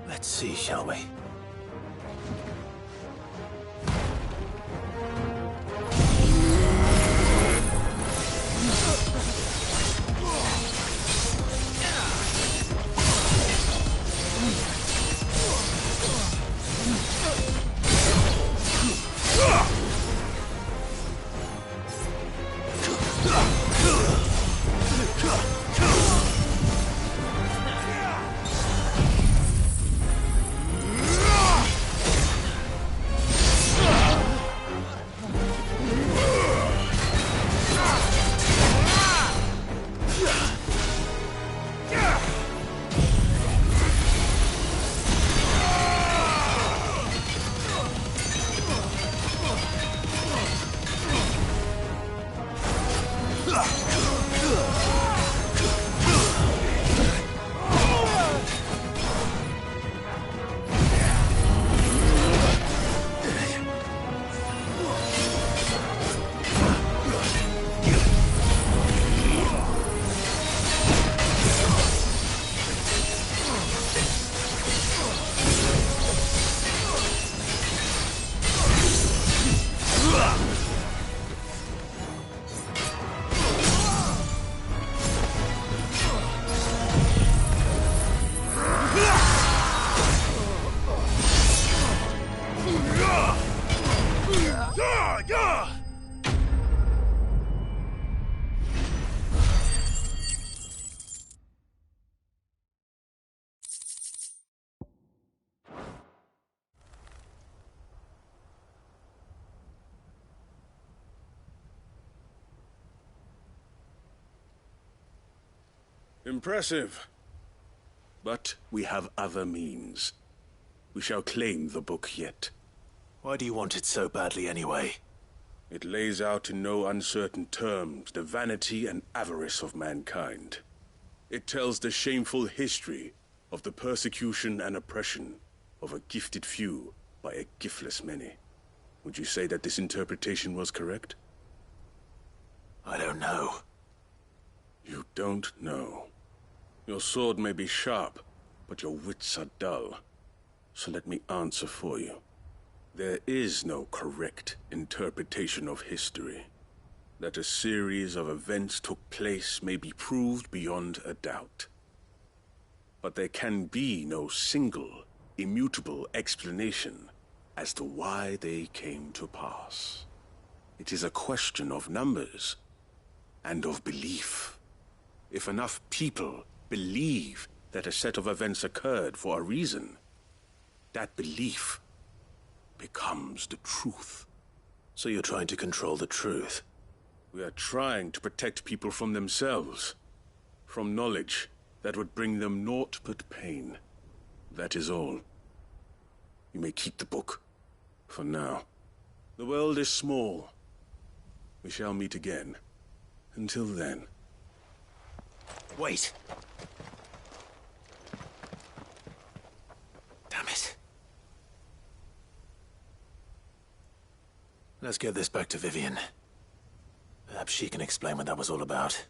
Let's see, shall we? Impressive. But we have other means. We shall claim the book yet. Why do you want it so badly anyway? It lays out in no uncertain terms the vanity and avarice of mankind. It tells the shameful history of the persecution and oppression of a gifted few by a giftless many. Would you say that this interpretation was correct? I don't know. You don't know. Your sword may be sharp, but your wits are dull. So let me answer for you. There is no correct interpretation of history. That a series of events took place may be proved beyond a doubt. But there can be no single, immutable explanation as to why they came to pass. It is a question of numbers and of belief. If enough people believe that a set of events occurred for a reason, that belief becomes the truth. So you're trying to control the truth? We are trying to protect people from themselves, from knowledge that would bring them naught but pain. That is all. You may keep the book, for now. The world is small. We shall meet again. Until then. Wait! Damn it. Let's get this back to Vivian. Perhaps she can explain what that was all about.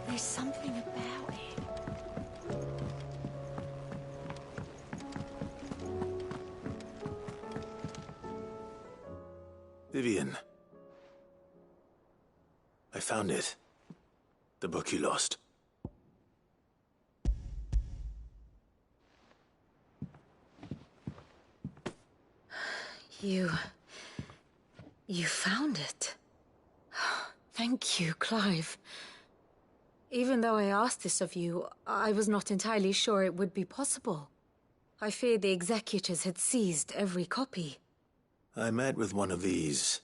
There's something about it. Vivian. I found it. The book you lost. You found it. Thank you, Clive. Even though I asked this of you, I was not entirely sure it would be possible. I feared the executors had seized every copy. I met with one of these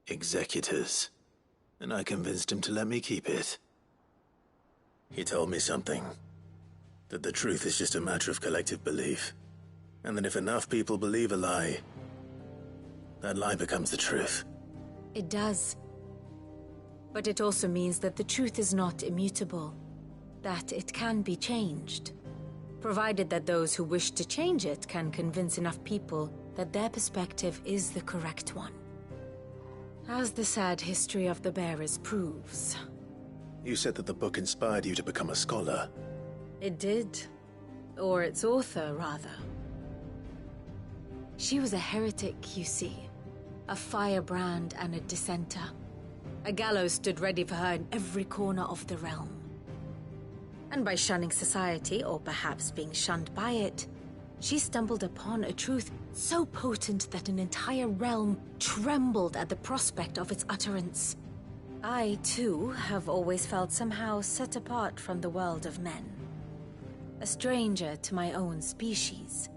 executors, and I convinced him to let me keep it. He told me something. That the truth is just a matter of collective belief. And that if enough people believe a lie, that lie becomes the truth. It does. But it also means that the truth is not immutable. That it can be changed. Provided that those who wish to change it can convince enough people that their perspective is the correct one. As the sad history of the bearers proves. You said that the book inspired you to become a scholar. It did. Or its author, rather. She was a heretic, you see. A firebrand and a dissenter. A gallows stood ready for her in every corner of the realm. And by shunning society, or perhaps being shunned by it, she stumbled upon a truth so potent that an entire realm trembled at the prospect of its utterance. I, too, have always felt somehow set apart from the world of men. A stranger to my own species.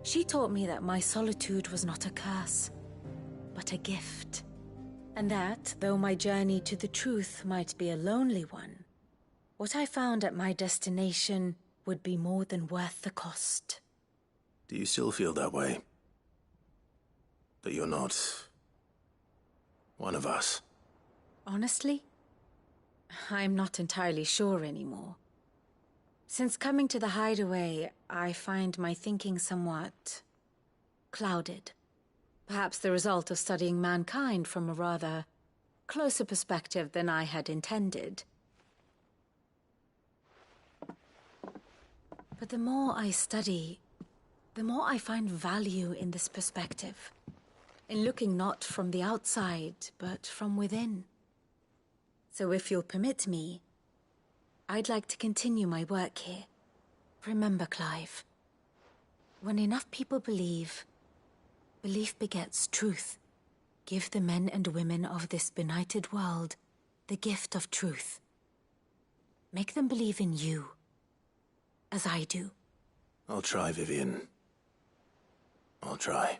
She taught me that my solitude was not a curse, but a gift. And that, though my journey to the truth might be a lonely one, what I found at my destination would be more than worth the cost. Do you still feel that way? That you're not one of us? Honestly, I'm not entirely sure anymore. Since coming to the hideaway, I find my thinking somewhat clouded. Perhaps the result of studying mankind from a rather closer perspective than I had intended. But the more I study, the more I find value in this perspective. In looking not from the outside, but from within. So if you'll permit me, I'd like to continue my work here. Remember, Clive, when enough people believe, belief begets truth. Give the men and women of this benighted world the gift of truth. Make them believe in you, as I do. I'll try, Vivian. I'll try.